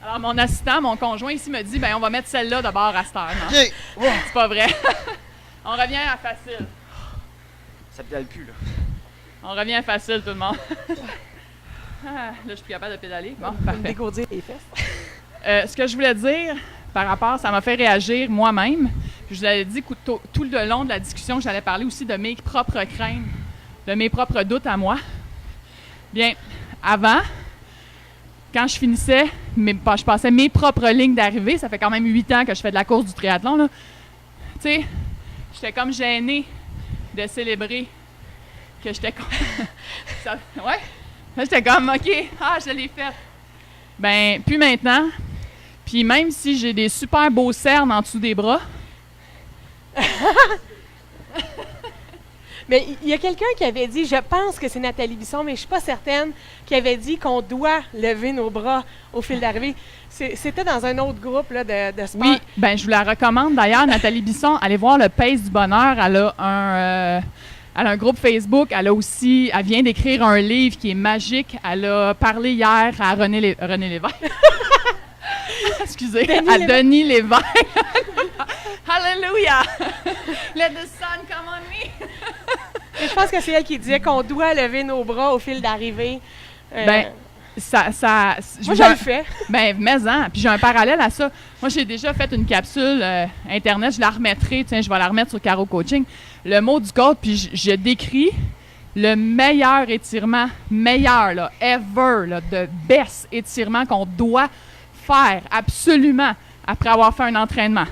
Alors, mon assistant, mon conjoint ici me dit, ben, on va mettre celle-là d'abord à cette heure. Non, c'est pas vrai. On revient à facile. Ça pédale plus, là. On revient à facile, tout le monde. Ah, là, je suis plus capable de pédaler. Bon, On va me parfait. dégourdir les fesses. Ce que je voulais dire par rapport, ça m'a fait réagir moi-même. Je vous avais dit que tout le long de la discussion, j'allais parler aussi de mes propres craintes, de mes propres doutes à moi. Bien, avant, quand je finissais, je passais mes propres lignes d'arrivée, ça fait quand même 8 ans que je fais de la course du triathlon, là. Tu sais, j'étais comme gênée de célébrer que j'étais comme... ouais? Là, j'étais comme, OK, je l'ai faite. Ben, puis maintenant, puis même si j'ai des super beaux cernes en dessous des bras, Mais il y a quelqu'un qui avait dit, je pense que c'est Nathalie Bisson, mais je suis pas certaine, qui avait dit qu'on doit lever nos bras au fil d'arrivée. C'était dans un autre groupe là, de sport. oui, ben je vous la recommande d'ailleurs, Nathalie Bisson, allez voir le Pace du bonheur, elle a un groupe Facebook, elle vient d'écrire un livre qui est magique, elle a parlé hier à René Lévesque. Excusez, Denis à Lévesque. Denis Lévesque. Hallelujah! Let the sun come on me! Et je pense que c'est elle qui disait qu'on doit lever nos bras au fil d'arrivée. Ben, moi, je le fais. Ben, mais-en. Puis j'ai un parallèle à ça. Moi, j'ai déjà fait une capsule Internet. Je la remettrai. Tiens, je vais la remettre sur Caro Coaching. Le mot du code, puis je décris le meilleur étirement, là, ever, là, de best étirement qu'on doit faire absolument après avoir fait un entraînement.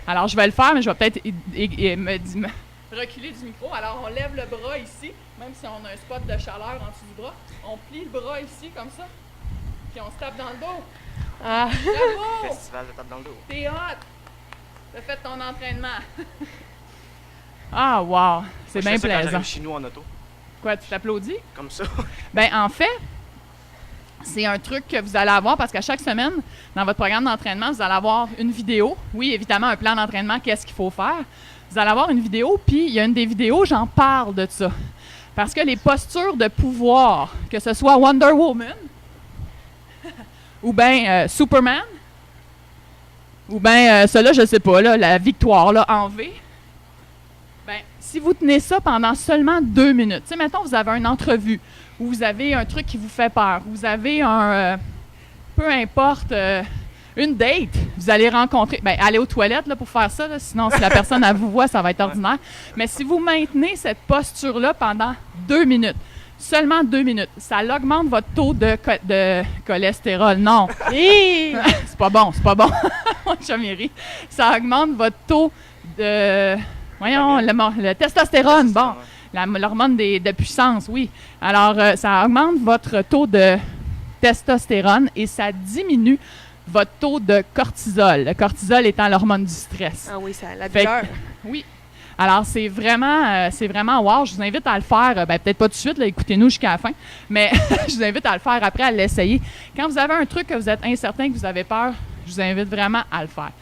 Alors, je vais le faire, mais je vais peut-être me reculer du micro. Alors, on lève le bras ici, même si on a un spot de chaleur en dessous du bras. On plie le bras ici, comme ça, puis on se tape dans le dos. Ah. Bravo! Festival de tape dans le dos. T'es hot! T'as fait ton entraînement. Ah, wow! C'est bien Moi, je fais ça quand plaisant. j'arrive chez nous en auto. Quoi, tu t'applaudis? Comme ça. Ben en fait, c'est un truc que vous allez avoir parce qu'à chaque semaine, dans votre programme d'entraînement, vous allez avoir une vidéo. Oui, évidemment, un plan d'entraînement, qu'est-ce qu'il faut faire. Vous allez avoir une vidéo, puis il y a une des vidéos, j'en parle de ça. Parce que les postures de pouvoir, que ce soit Wonder Woman, ou bien Superman, ou bien cela, je sais pas, là, la victoire là, en V, ben, si vous tenez ça pendant seulement 2 minutes, tu sais, mettons, vous avez une entrevue, ou vous avez un truc qui vous fait peur, vous avez peu importe, une date, vous allez rencontrer, ben, allez aux toilettes là, pour faire ça, là, sinon si la personne elle vous voit, ça va être ordinaire. Mais si vous maintenez cette posture-là pendant 2 minutes, seulement 2 minutes, ça augmente votre taux de cholestérol. Non, Hi! c'est pas bon, c'est pas bon. Mon chum, il rit. Ça augmente votre taux de... Voyons, le testostérone, bon. L'hormone de puissance, oui. Alors, ça augmente votre taux de testostérone et ça diminue votre taux de cortisol. Le cortisol étant l'hormone du stress. Ah oui, ça, la Fait que- douleur. Oui. Alors, c'est vraiment wow. Je vous invite à le faire, ben, peut-être pas tout de suite, là, écoutez-nous jusqu'à la fin, mais je vous invite à le faire après, à l'essayer. Quand vous avez un truc que vous êtes incertain, que vous avez peur, je vous invite vraiment à le faire.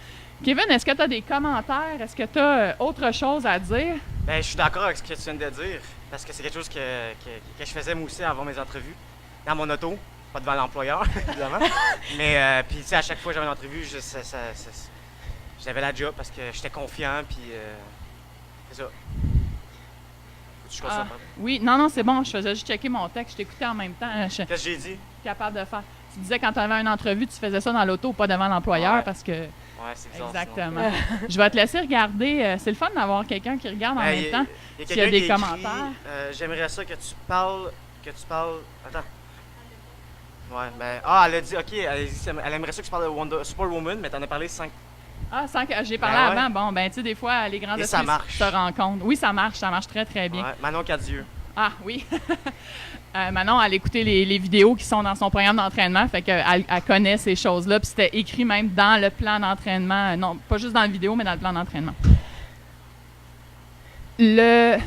Kevin, est-ce que tu as des commentaires? Est-ce que tu as autre chose à dire? Ben, je suis d'accord avec ce que tu viens de dire, parce que c'est quelque chose que je faisais moi aussi avant mes entrevues, dans mon auto, pas devant l'employeur, évidemment. Mais, puis, tu sais, à chaque fois que j'avais une entrevue, j'avais la job parce que j'étais confiant, puis c'est ça. Faut-tu que je fasse ça, pardon? Oui, non, c'est bon, je faisais juste checker mon texte, je t'écoutais en même temps, je suis Qu'est-ce que j'ai dit? capable de faire. Tu disais quand tu avais une entrevue, tu faisais ça dans l'auto, pas devant l'employeur, Ouais. parce que Ouais, c'est bizarre. Exactement. Je vais te laisser regarder. C'est le fun d'avoir quelqu'un qui regarde en même temps. Il y a S'il y a quelqu'un des qui commentaires. écrit, j'aimerais ça que tu parles. Attends. Ouais, ben. Elle a dit, ok, elle aimerait ça que tu parles de Superwoman, mais t'en as parlé 5. Ah, sans que j'ai parlé Ben ouais. avant. Bon, ben, tu sais, des fois, les grands Et ça marche. se rencontrent. Oui, ça marche très, très bien. Ouais, Manon Cadieux. Ah, oui. Manon, elle écoutait les vidéos qui sont dans son programme d'entraînement, fait qu'elle connaît ces choses-là, puis c'était écrit même dans le plan d'entraînement. Non, pas juste dans la vidéo, mais dans le plan d'entraînement. Le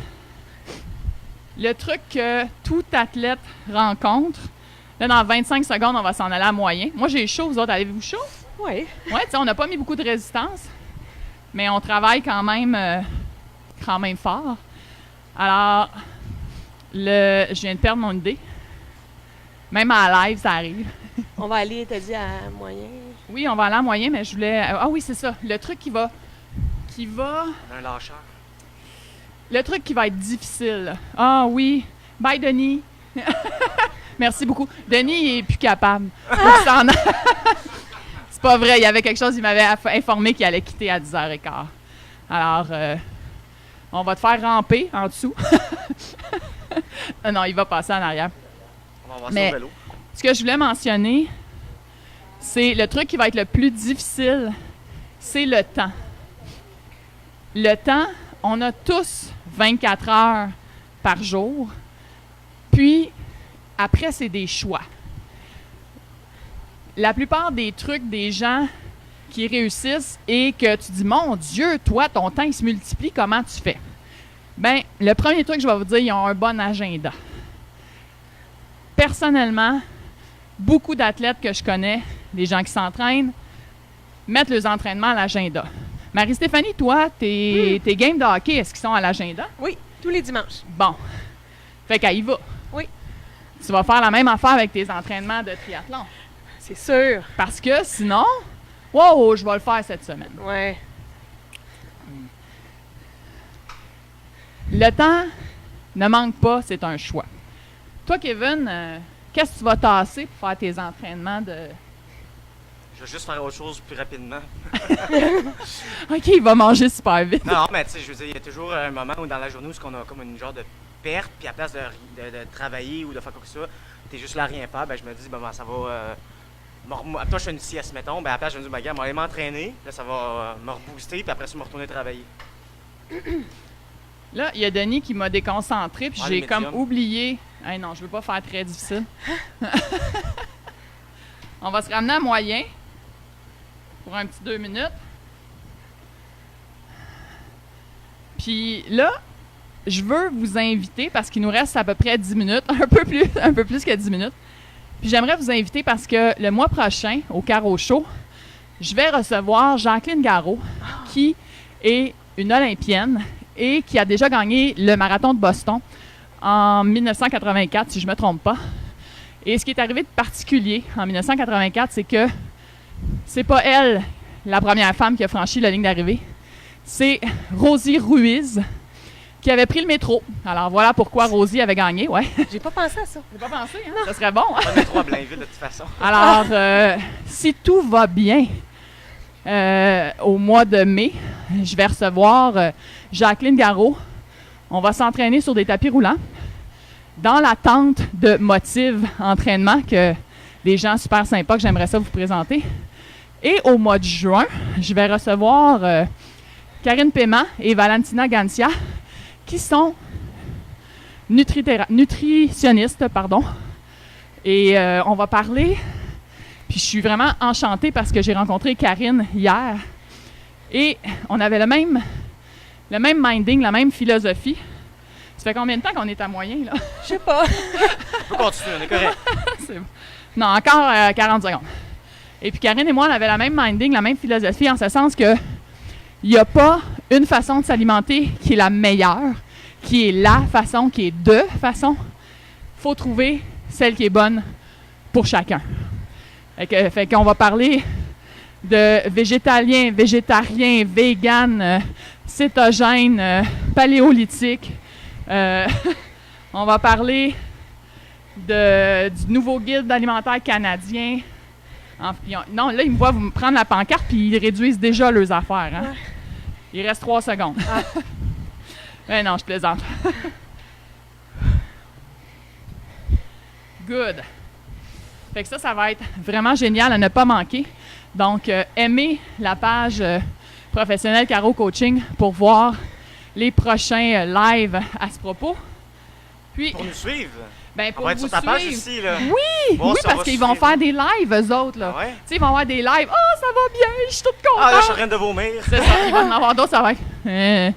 truc que tout athlète rencontre, là, dans 25 secondes, on va s'en aller à moyen. Moi, j'ai chaud, vous autres, avez-vous chaud? Oui. Oui, tu sais, on n'a pas mis beaucoup de résistance, mais on travaille quand même fort. Alors, je viens de perdre mon idée. Même à live, ça arrive. On va aller, t'as dit, à moyen. Oui, on va aller à moyen, mais je voulais... Ah oui, c'est ça. Le truc qui va... Un lâcheur. Le truc qui va être difficile. Ah oui. Bye, Denis. Merci beaucoup. Denis, il est plus capable. C'est pas vrai. Il y avait quelque chose, il m'avait informé qu'il allait quitter à 10h15. Alors, on va te faire ramper en dessous. Non, il va passer en arrière. On va voir Mais- ça au vélo. Ce que je voulais mentionner, c'est le truc qui va être le plus difficile, c'est le temps. Le temps, on a tous 24 heures par jour. Puis, après, c'est des choix. La plupart des trucs des gens qui réussissent et que tu dis, mon Dieu, toi, ton temps, il se multiplie, comment tu fais? Bien, le premier truc que je vais vous dire, ils ont un bon agenda. Personnellement, beaucoup d'athlètes que je connais, des gens qui s'entraînent, mettent leurs entraînements à l'agenda. Marie-Stéphanie, toi, tes games de hockey, est-ce qu'ils sont à l'agenda? Oui, tous les dimanches. Bon. Fait qu'elle y va. Oui. Tu vas faire la même affaire avec tes entraînements de triathlon. C'est sûr. Parce que sinon, wow, je vais le faire cette semaine. Ouais. Le temps ne manque pas, c'est un choix. Toi, Kevin, qu'est-ce que tu vas tasser pour faire tes entraînements de... Je vais juste faire autre chose plus rapidement. OK, il va manger super vite. Non, mais tu sais, je veux dire, il y a toujours un moment où dans la journée où on a comme une genre de perte, puis à place de travailler ou de faire quoi que ce soit, t'es juste là à rien faire, ben je me dis, ben ça va... toi, je fais une sieste, mettons, ben à la place, je me dis, ben gars, je vais aller m'entraîner, là, ça va me rebooster, puis après ça, je vais me retourner travailler. Là, il y a Denis qui m'a déconcentré, puis Ah, j'ai le comme médium. oublié. Hey, non, je veux pas faire très difficile. On va se ramener à moyen pour un petit 2 minutes. Puis là, je veux vous inviter, parce qu'il nous reste à peu près 10 minutes, un peu plus que 10 minutes. Puis j'aimerais vous inviter parce que le mois prochain, au Carreau Show, je vais recevoir Jacqueline Garreau, qui est une Olympienne et qui a déjà gagné le marathon de Boston en 1984, si je ne me trompe pas. Et ce qui est arrivé de particulier en 1984, c'est que c'est pas elle, la première femme qui a franchi la ligne d'arrivée. C'est Rosie Ruiz qui avait pris le métro. Alors voilà pourquoi Rosie avait gagné, ouais. J'ai pas pensé à ça. J'ai pas pensé, hein? Ça serait bon, hein? Pas de métro à Blainville, de toute façon. Alors, si tout va bien, au mois de mai, je vais recevoir Jacqueline Garreau. On va s'entraîner sur des tapis roulants dans la tente de Motive Entraînement, que des gens super sympas que j'aimerais ça vous présenter. Et au mois de juin, je vais recevoir Karine Paiement et Valentina Gancia, qui sont nutritionnistes, Et on va parler, puis je suis vraiment enchantée parce que j'ai rencontré Karine hier. Et on avait le même minding, la même philosophie. Ça fait combien de temps qu'on est à moyen, là? Je sais pas. On peut continuer, on est correct. C'est bon. Non, encore 40 secondes. Et puis Karine et moi, on avait la même minding, la même philosophie, en ce sens que il n'y a pas une façon de s'alimenter qui est la meilleure, qui est la façon, qui est de façon. Il faut trouver celle qui est bonne pour chacun. Fait qu'on va parler de végétalien, végétarien, vegan, cétogène, paléolithique. On va parler du nouveau guide alimentaire canadien. Non, là, ils me voient vous prendre la pancarte, puis ils réduisent déjà leurs affaires. Hein? Ouais. Il reste 3 secondes. Ah. Mais non, je plaisante. Good. Fait que ça va être vraiment génial à ne pas manquer. Donc, aimez la page professionnelle Caro Coaching pour voir les prochains lives à ce propos. Puis, Pour nous suivre. ben, On pour va être vous sur ta page suivre. ici, là. Oui, Bon, oui, ça va parce qu'ils vont suivre. faire des lives, eux autres. Là. Ah ouais? Tu sais, ils vont avoir des lives. Oh, ça va bien, je suis toute contente. Ah, là, je suis en train de vomir. C'est ça, il va en avoir d'autres, ça va être.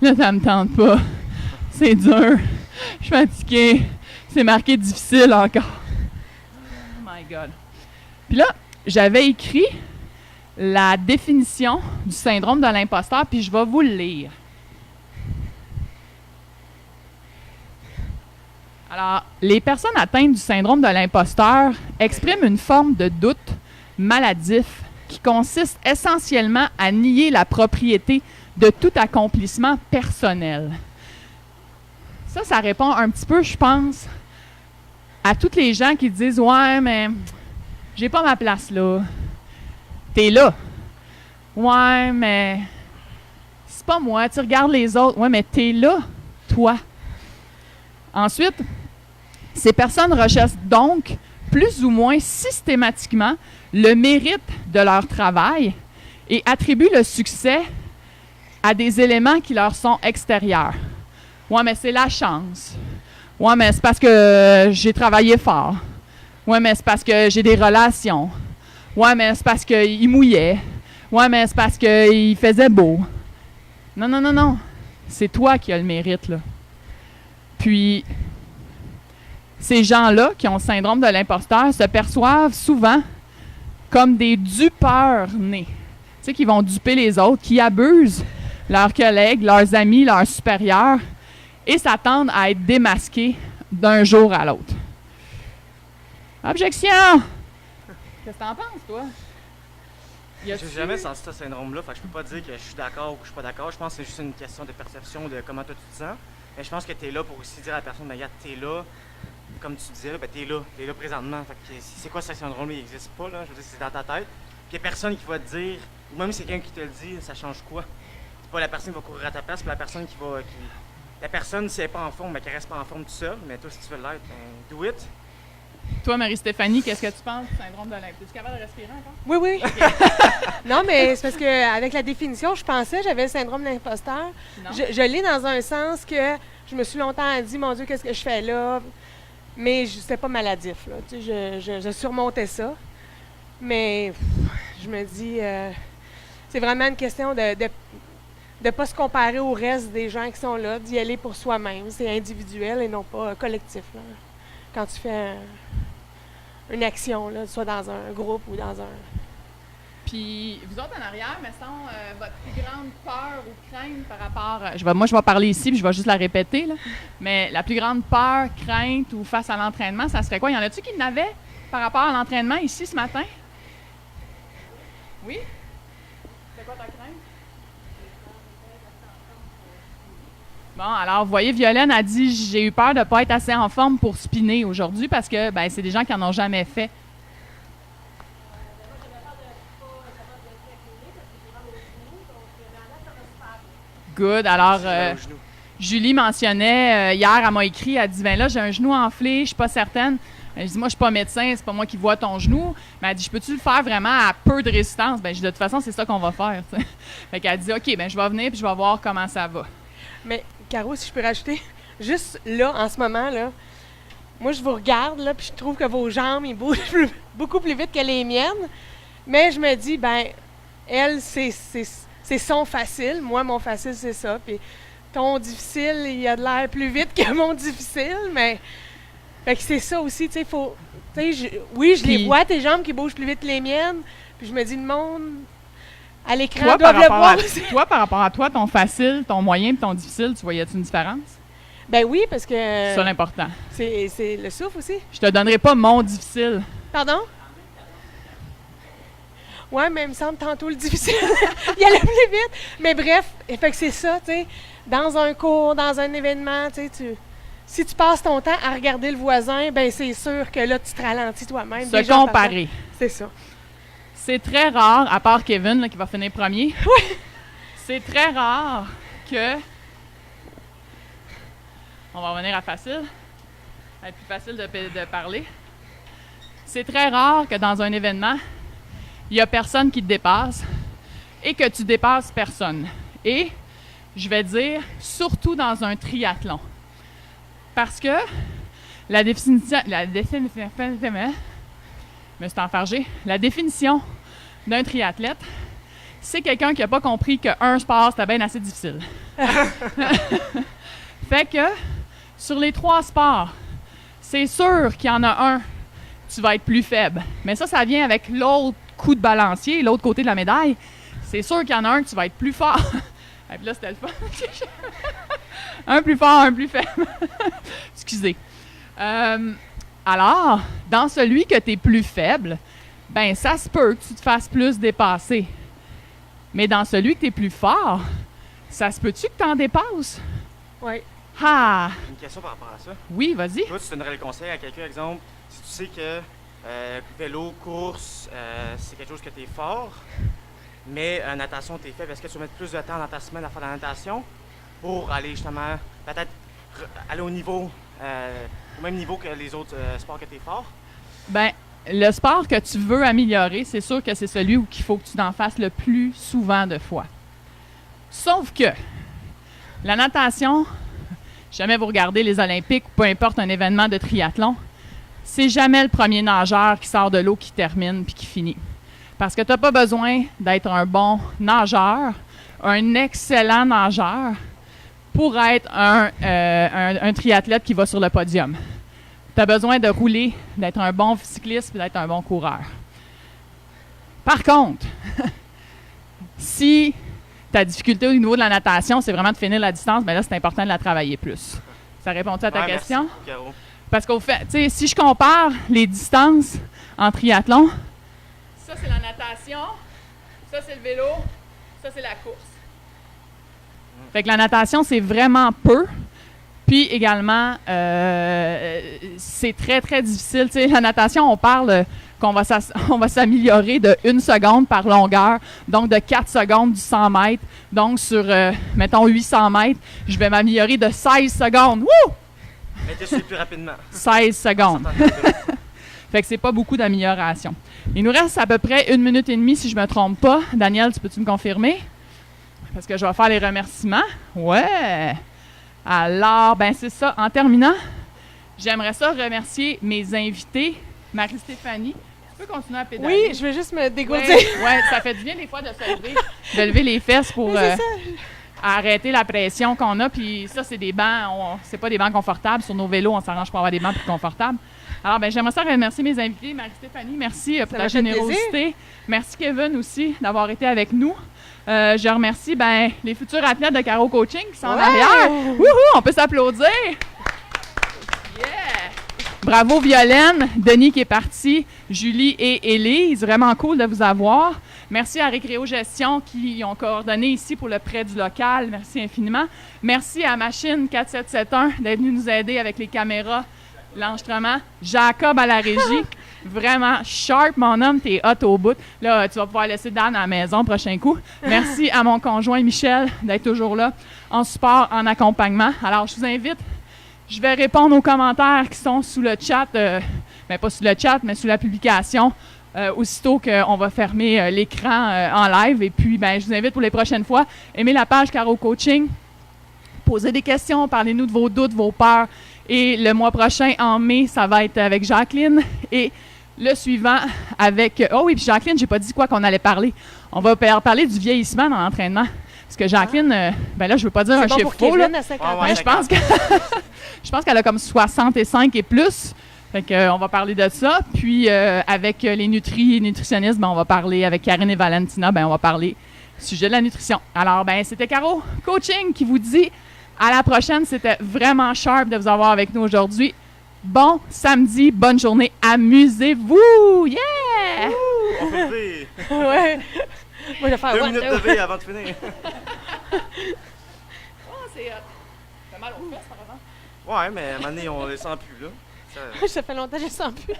Là, ça me tente pas. C'est dur. Je suis fatiguée. C'est marqué difficile encore. Oh my God. Puis là, j'avais écrit la définition du syndrome de l'imposteur, puis je vais vous le lire. Alors, les personnes atteintes du syndrome de l'imposteur expriment une forme de doute maladif qui consiste essentiellement à nier la propriété de tout accomplissement personnel. Ça répond un petit peu, je pense, à toutes les gens qui disent « Ouais, mais j'ai pas ma place là. T'es là. Ouais, mais c'est pas moi. Tu regardes les autres. Ouais, mais t'es là, toi. » Ensuite, ces personnes recherchent donc plus ou moins systématiquement le mérite de leur travail et attribuent le succès à des éléments qui leur sont extérieurs. Ouais, mais c'est la chance. Ouais, mais c'est parce que j'ai travaillé fort. Ouais, mais c'est parce que j'ai des relations. Ouais, mais c'est parce qu'il mouillait. Ouais, mais c'est parce qu'il faisait beau. Non, non, non, non. C'est toi qui as le mérite, là. Puis, ces gens-là qui ont le syndrome de l'imposteur se perçoivent souvent comme des dupeurs nés. Tu sais, qui vont duper les autres, qui abusent leurs collègues, leurs amis, leurs supérieurs et s'attendent à être démasqués d'un jour à l'autre. Objection! Qu'est-ce que t'en penses, toi? J'ai jamais senti ce syndrome-là, fait que je peux pas dire que je suis d'accord ou que je suis pas d'accord. Je pense que c'est juste une question de perception de comment toi tu te sens. Mais je pense que tu es là pour aussi dire à la personne, ben, regarde, t'es là, comme tu disais, là, ben, t'es là présentement. Fait que c'est quoi ce syndrome-là, il n'existe pas, là. Je veux dire, c'est dans ta tête. Puis il n'y a personne qui va te dire, ou même si c'est quelqu'un qui te le dit, ça change quoi? C'est pas la personne qui va courir à ta place, c'est la personne qui va. La personne, si elle n'est pas en forme, ben, qu'elle reste pas en forme tout seul. Mais toi, si tu veux l'être, ben, do it. Toi, Marie-Stéphanie, qu'est-ce que tu penses du syndrome de l'imposteur? Es-tu capable de respirer encore? Oui, oui. Non, mais c'est parce qu'avec la définition, je pensais que j'avais le syndrome de l'imposteur. Non. Je l'ai dans un sens que je me suis longtemps dit, mon Dieu, qu'est-ce que je fais là? Mais c'était pas maladif, là. Tu sais, je surmontais ça. Mais je me dis, c'est vraiment une question de ne pas se comparer au reste des gens qui sont là, d'y aller pour soi-même. C'est individuel et non pas collectif, là. Quand tu fais une action, là, soit dans un groupe ou dans un... Puis, vous autres en arrière, me semble, votre plus grande peur ou crainte par rapport... moi, je vais parler ici, puis je vais juste la répéter, là. Mais la plus grande peur, crainte ou face à l'entraînement, ça serait quoi? Y en a-tu qui n'avaient par rapport à l'entraînement ici ce matin? Oui? C'est quoi ta crainte? Bon, alors, vous voyez, Violaine a dit « J'ai eu peur de ne pas être assez en forme pour spinner aujourd'hui parce que ben, c'est des gens qui n'en ont jamais fait. » Good. Alors, Julie mentionnait, hier, elle m'a écrit, elle dit « Ben là, j'ai un genou enflé, je suis pas certaine. » Je dis « Moi, je suis pas médecin, c'est pas moi qui vois ton genou. » Mais elle dit « Je peux-tu le faire vraiment à peu de résistance? » Ben, je dis « De toute façon, c'est ça qu'on va faire. » Fait qu'elle dit « OK, ben je vais venir puis je vais voir comment ça va. » Mais, Caro, si je peux rajouter, juste là, en ce moment, là, moi, je vous regarde, là, puis je trouve que vos jambes, ils bougent beaucoup plus vite que les miennes. Mais je me dis, ben, elle, c'est son facile. Moi, mon facile, c'est ça. Puis ton difficile, il a de l'air plus vite que mon difficile, mais... Fait que c'est ça aussi, tu sais, faut... Oui, je les vois, tes jambes qui bougent plus vite que les miennes, puis je me dis, le monde... À l'écran, doivent le voir. Toi, par rapport à toi, ton facile, ton moyen et ton difficile, tu voyais-tu une différence? Ben oui, parce que... C'est ça l'important. C'est le souffle aussi. Je te donnerai pas mon difficile. Pardon? Ouais, mais il me semble tantôt le difficile. Il allait plus vite. Mais bref, fait que c'est ça, tu sais. Dans un cours, dans un événement, tu sais, si tu passes ton temps à regarder le voisin, ben c'est sûr que là, tu te ralentis toi-même. Se comparer. C'est ça. c'est très rare, à part Kevin là, qui va finir premier. Oui. C'est très rare que. On va revenir à facile. Ça va être plus facile de parler. C'est très rare que dans un événement, il n'y a personne qui te dépasse et que tu dépasses personne. Et je vais dire, surtout dans un triathlon. Parce que la définition d'un triathlète, c'est quelqu'un qui n'a pas compris qu'un sport, c'était bien assez difficile. Fait que, sur les 3 sports, c'est sûr qu'il y en a un, tu vas être plus faible. Mais ça vient avec l'autre coup de balancier, l'autre côté de la médaille. C'est sûr qu'il y en a un que tu vas être plus fort. Et puis là, c'était le fun. Un plus fort, un plus faible. Excusez. Alors, dans celui que tu es plus faible, ben ça se peut que tu te fasses plus dépasser. Mais dans celui que tu es plus fort, ça se peut-tu que tu en dépasses? Oui. Ah! Une question par rapport à ça. Oui, vas-y. Toi, tu donnerais le conseil à quelqu'un, exemple, si tu sais que vélo, course, c'est quelque chose que tu es fort, mais natation, tu es faible, est-ce que tu vas mettre plus de temps dans ta semaine à faire de la natation pour aller justement, peut-être aller au niveau, au même niveau que les autres sports que tu es fort? Ben, le sport que tu veux améliorer, c'est sûr que c'est celui où il faut que tu t'en fasses le plus souvent de fois. Sauf que la natation, jamais vous regardez les Olympiques ou peu importe un événement de triathlon, c'est jamais le premier nageur qui sort de l'eau qui termine puis qui finit. Parce que tu n'as pas besoin d'être un bon nageur, un excellent nageur pour être un triathlète qui va sur le podium. Tu as besoin de rouler, d'être un bon cycliste et d'être un bon coureur. Par contre, si ta difficulté au niveau de la natation, c'est vraiment de finir la distance, bien là, c'est important de la travailler plus. Ça répond-tu à ta question? Merci, Caro. Parce qu'au fait, tu sais, si je compare les distances en triathlon, ça, c'est la natation, ça, c'est le vélo, ça, c'est la course. Fait que la natation, c'est vraiment peu. Puis également, c'est très, très difficile. Tu sais, la natation, on parle qu'on va s'améliorer de 1 seconde par longueur, donc de 4 secondes du 100 mètres. Donc, sur, mettons, 800 mètres, je vais m'améliorer de 16 secondes. Wouh! Mais tu sais plus rapidement. 16 secondes. Fait que c'est pas beaucoup d'amélioration. Il nous reste à peu près 1 minute et demie, si je me trompe pas. Daniel, peux-tu me confirmer? Parce que je vais faire les remerciements. Ouais! Alors, ben c'est ça. En terminant, j'aimerais ça remercier mes invités. Marie-Stéphanie, tu peux continuer à pédaler? Oui, je vais juste me dégourdir. Ouais, ça fait du bien des fois de se lever, de lever les fesses pour arrêter la pression qu'on a. Puis ça, c'est des bancs, c'est pas des bancs confortables. Sur nos vélos, on s'arrange pour avoir des bancs plus confortables. Alors, ben j'aimerais ça remercier mes invités. Marie-Stéphanie, merci pour ta générosité. Merci Kevin aussi d'avoir été avec nous. Je remercie les futurs athlètes de Caro Coaching qui sont en arrière. Wouhou, on peut s'applaudir. Yeah! Bravo Violaine, Denis qui est parti, Julie et Élise. Vraiment cool de vous avoir. Merci à Récréo Gestion qui ont coordonné ici pour le prêt du local. Merci infiniment. Merci à Machine 4771 d'être venu nous aider avec les caméras, l'enregistrement. Jacob à la régie. Vraiment sharp, mon homme, t'es hot au bout. Là, tu vas pouvoir laisser Dan à la maison prochain coup. Merci à mon conjoint Michel d'être toujours là, en support, en accompagnement. Alors, je vous invite, je vais répondre aux commentaires qui sont sous le chat, pas sous le chat, mais sous la publication, aussitôt qu'on va fermer l'écran en live. Et puis, je vous invite pour les prochaines fois, aimez la page Caro Coaching, posez des questions, parlez-nous de vos doutes, vos peurs. Et le mois prochain, en mai, ça va être avec Jacqueline. Et le suivant avec... Oh oui, puis Jacqueline, j'ai pas dit quoi qu'on allait parler. On va parler du vieillissement dans l'entraînement. Parce que Jacqueline, là, je veux pas dire un chiffre faux, là. Mais je pense qu'elle a comme 65 et plus. Fait qu'on va parler de ça. Puis avec les nutritionnistes, on va parler avec Karine et Valentina, on va parler du sujet de la nutrition. Alors, c'était Caro Coaching qui vous dit à la prochaine. C'était vraiment sharp de vous avoir avec nous aujourd'hui. Bon samedi, bonne journée, amusez-vous! Yeah! On peut lever. Ouais. Moi, je vais faire 2 minutes de veille avant de finir. C'est fait mal aux fesses, par exemple. Ouais, mais à un moment donné, on les sent plus, là. Ça fait longtemps que je ne sens plus.